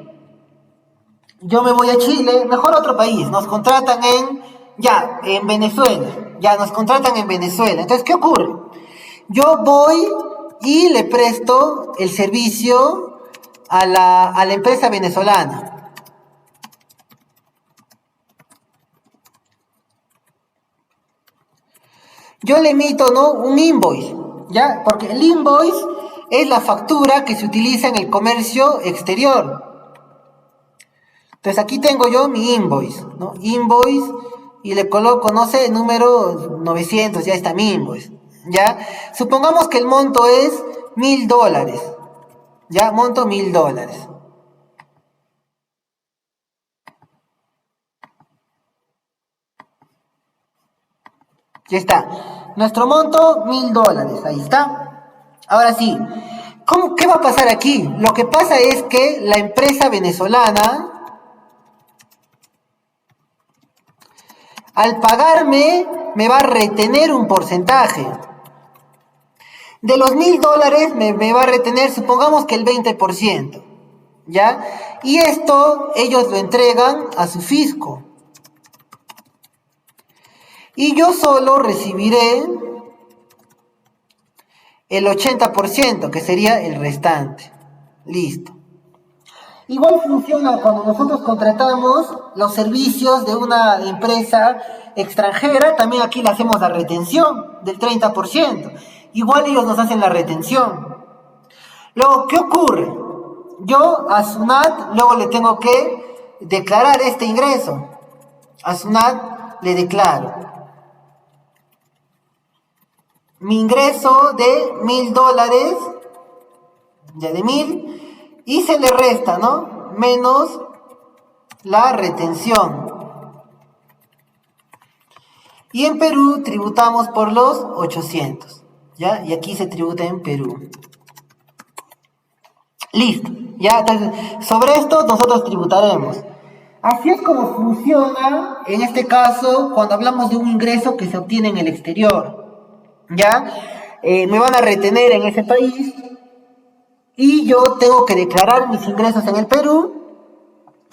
Yo me voy a Chile, mejor a otro país, nos contratan en Venezuela, ya nos contratan en Venezuela. Entonces, ¿qué ocurre? Yo voy y le presto el servicio a la empresa venezolana. Yo le emito, ¿no?, un invoice, ¿ya? Porque el invoice es la factura que se utiliza en el comercio exterior. Entonces aquí tengo yo mi invoice, ¿no? Invoice, y le coloco, no sé, número 900, ya está mi invoice, ¿ya? Supongamos que el monto es $1,000, ¿ya? Monto $1,000. Ya está. Nuestro monto, $1,000, ahí está. Ahora sí, ¿qué va a pasar aquí? Lo que pasa es que la empresa venezolana, al pagarme, me va a retener un porcentaje. De los $1,000 me va a retener, supongamos que el 20%, ¿ya? Y esto ellos lo entregan a su fisco. Y yo solo recibiré el 80%, que sería el restante. Listo. Igual funciona cuando nosotros contratamos los servicios de una empresa extranjera, también aquí le hacemos la retención del 30%. igual ellos nos hacen la retención. Luego, ¿qué ocurre? Yo a SUNAT luego le tengo que declarar este ingreso. A SUNAT le declaro mi ingreso de $1,000, ya de 1,000, y se le resta, ¿no? Menos la retención. Y en Perú tributamos por los 800, ¿ya? Y aquí se tributa en Perú. Listo, ya, entonces, sobre esto nosotros tributaremos. Así es como funciona, en este caso, cuando hablamos de un ingreso que se obtiene en el exterior, ¿ya? Me van a retener en ese país y yo tengo que declarar mis ingresos en el Perú,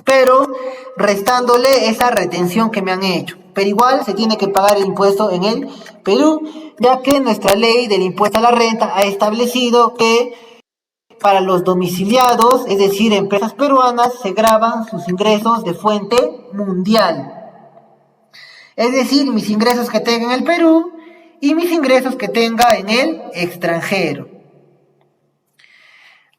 pero restándole esa retención que me han hecho. Pero igual se tiene que pagar el impuesto en el Perú, ya que nuestra ley del impuesto a la renta ha establecido que para los domiciliados, es decir, empresas peruanas, se graban sus ingresos de fuente mundial. Es decir, mis ingresos que tenga en el Perú y mis ingresos que tenga en el extranjero.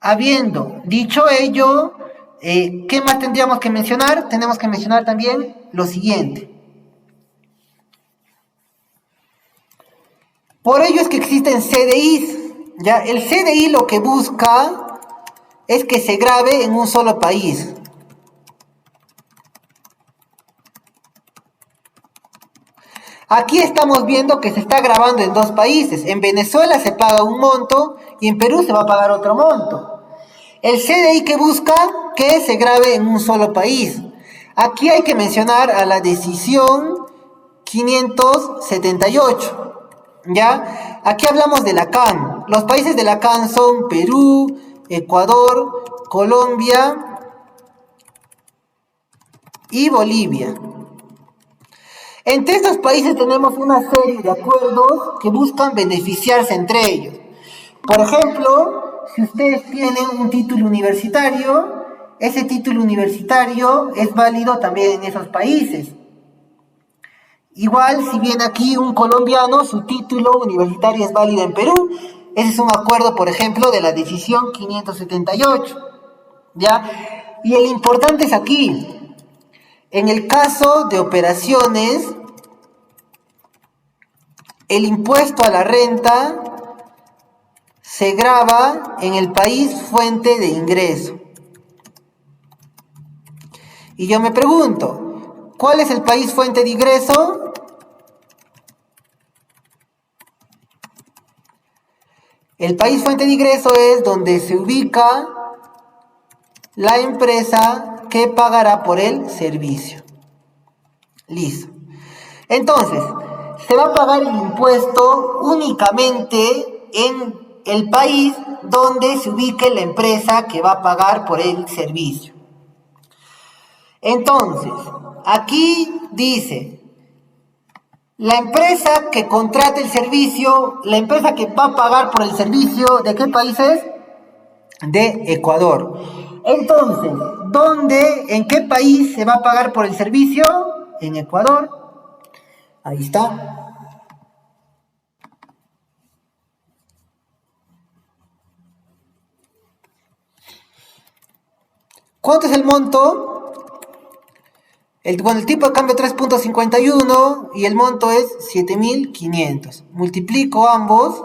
Habiendo dicho ello, ¿qué más tendríamos que mencionar? Tenemos que mencionar también lo siguiente. Por ello es que existen CDIs. ¿Ya? El CDI lo que busca es que se grabe en un solo país. Aquí estamos viendo que se está grabando en dos países. En Venezuela se paga un monto y en Perú se va a pagar otro monto. El CDI que busca que se grabe en un solo país. Aquí hay que mencionar a la decisión 578. ¿Ya? Aquí hablamos de la CAN. Los países de la CAN son Perú, Ecuador, Colombia y Bolivia. Entre estos países tenemos una serie de acuerdos que buscan beneficiarse entre ellos. Por ejemplo, si ustedes tienen un título universitario, ese título universitario es válido también en esos países. Igual, si viene aquí un colombiano, su título universitario es válido en Perú. Ese es un acuerdo, por ejemplo, de la decisión 578. ¿Ya? Y el importante es aquí. En el caso de operaciones, el impuesto a la renta se grava en el país fuente de ingreso. Y yo me pregunto, ¿cuál es el país fuente de ingreso? El país fuente de ingreso es donde se ubica la empresa que pagará por el servicio. Listo. Entonces, se va a pagar el impuesto únicamente en el país donde se ubique la empresa que va a pagar por el servicio. Entonces, aquí dice, la empresa que contrate el servicio, la empresa que va a pagar por el servicio, ¿de qué país es? De Ecuador. Entonces, en qué país se va a pagar por el servicio? En Ecuador. Ahí está. ¿Cuánto es el monto? El tipo de cambio 3.51 y el monto es 7.500. Multiplico ambos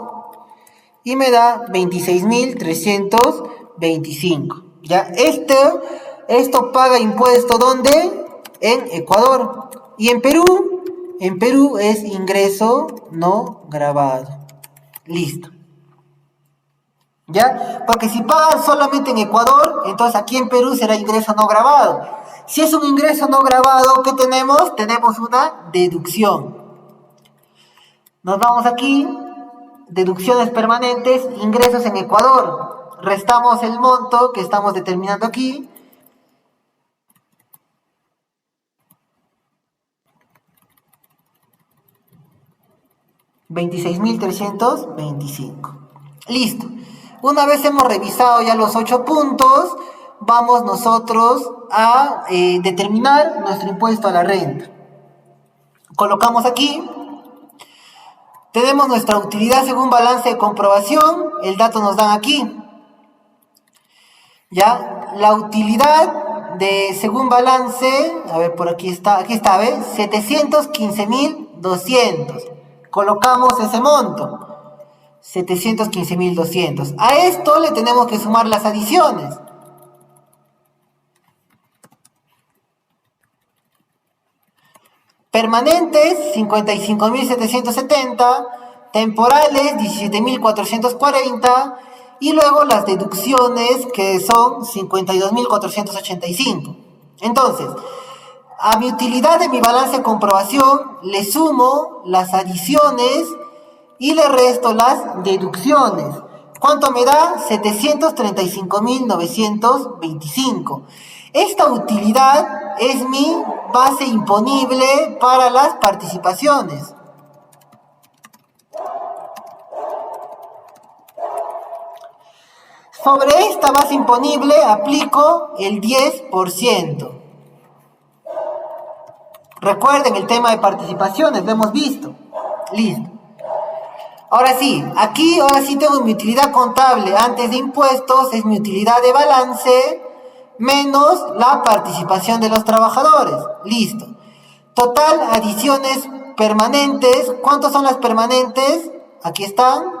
y me da 26.325. ¿Ya? Esto paga impuesto ¿dónde? En Ecuador. Y en Perú es ingreso no grabado. Listo. ¿Ya? Porque si pagas solamente en Ecuador, entonces aquí en Perú será ingreso no grabado. Si es un ingreso no grabado, ¿qué tenemos? Tenemos una deducción. Nos vamos aquí, deducciones permanentes, ingresos en Ecuador. Restamos el monto que estamos determinando aquí. $26.325. Listo. Una vez hemos revisado ya los 8 puntos, vamos nosotros a determinar nuestro impuesto a la renta. Colocamos aquí Tenemos nuestra utilidad según balance de comprobación, el dato nos dan aquí. Ya, la utilidad de según balance, a ver, por aquí está, ¿ves? 715.200. Colocamos ese monto. 715.200. A esto le tenemos que sumar las adiciones. Permanentes, 55.770. Temporales, 17.440. Y luego las deducciones, que son 52.485. Entonces, a mi utilidad de mi balance de comprobación le sumo las adiciones y le resto las deducciones. ¿Cuánto me da? 735.925. Esta utilidad es mi base imponible para las participaciones. Sobre esta base imponible aplico el 10%. Recuerden el tema de participaciones, lo hemos visto. Listo. Ahora sí tengo mi utilidad contable antes de impuestos, es mi utilidad de balance, menos la participación de los trabajadores. Listo. Total, adiciones permanentes. ¿Cuántas son las permanentes? Aquí están.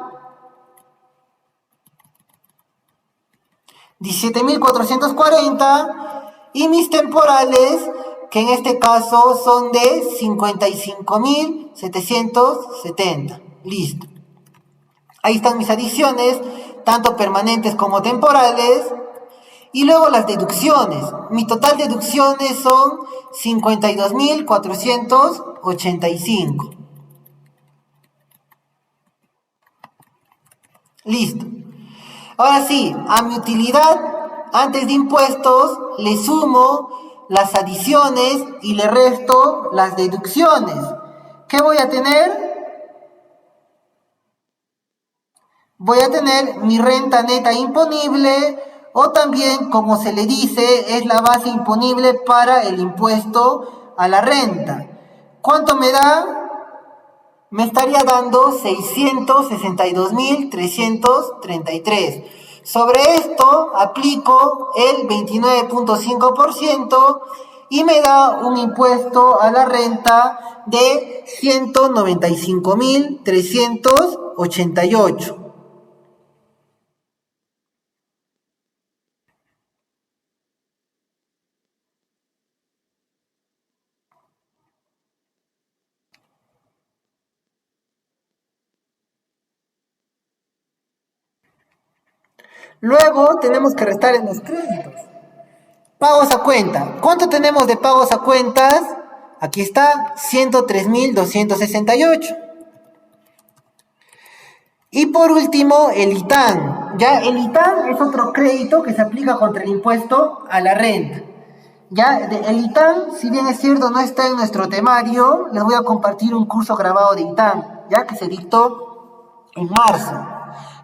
17.440. Y mis temporales, que en este caso son de 55.770. Listo. Ahí están mis adiciones, tanto permanentes como temporales. Y luego las deducciones. Mi total de deducciones son 52.485. Listo. Ahora sí, a mi utilidad antes de impuestos le sumo las adiciones y le resto las deducciones. ¿Qué voy a tener? Voy a tener mi renta neta imponible, o también, como se le dice, es la base imponible para el impuesto a la renta. ¿Cuánto me da? Me estaría dando 662.333. Sobre esto aplico el 29.5% y me da un impuesto a la renta de 195.388. Luego tenemos que restar en los créditos. Pagos a cuenta. ¿Cuánto tenemos de pagos a cuentas? Aquí está, 103.268. Y por último, el ITAN. Ya, el ITAN es otro crédito que se aplica contra el impuesto a la renta. Ya, el ITAN, si bien es cierto, no está en nuestro temario, les voy a compartir un curso grabado de ITAN, ya que se dictó en marzo.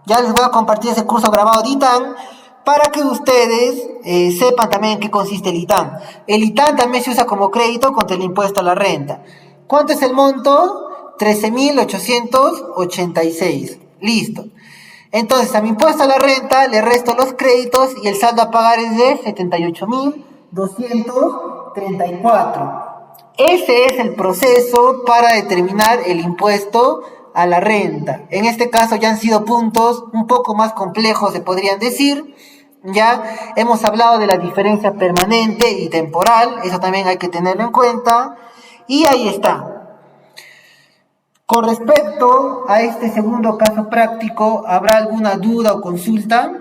Ya les voy a compartir ese curso grabado de ITAN para que ustedes sepan también en qué consiste el ITAN. El ITAN también se usa como crédito contra el impuesto a la renta. ¿Cuánto es el monto? 13.886. Listo. Entonces, a mi impuesto a la renta le resto los créditos y el saldo a pagar es de 78.234. Ese es el proceso para determinar el impuesto a la renta. En este caso ya han sido puntos un poco más complejos, se podrían decir. Ya hemos hablado de la diferencia permanente y temporal, eso también hay que tenerlo en cuenta. Y ahí está. Con respecto a este segundo caso práctico, ¿habrá alguna duda o consulta?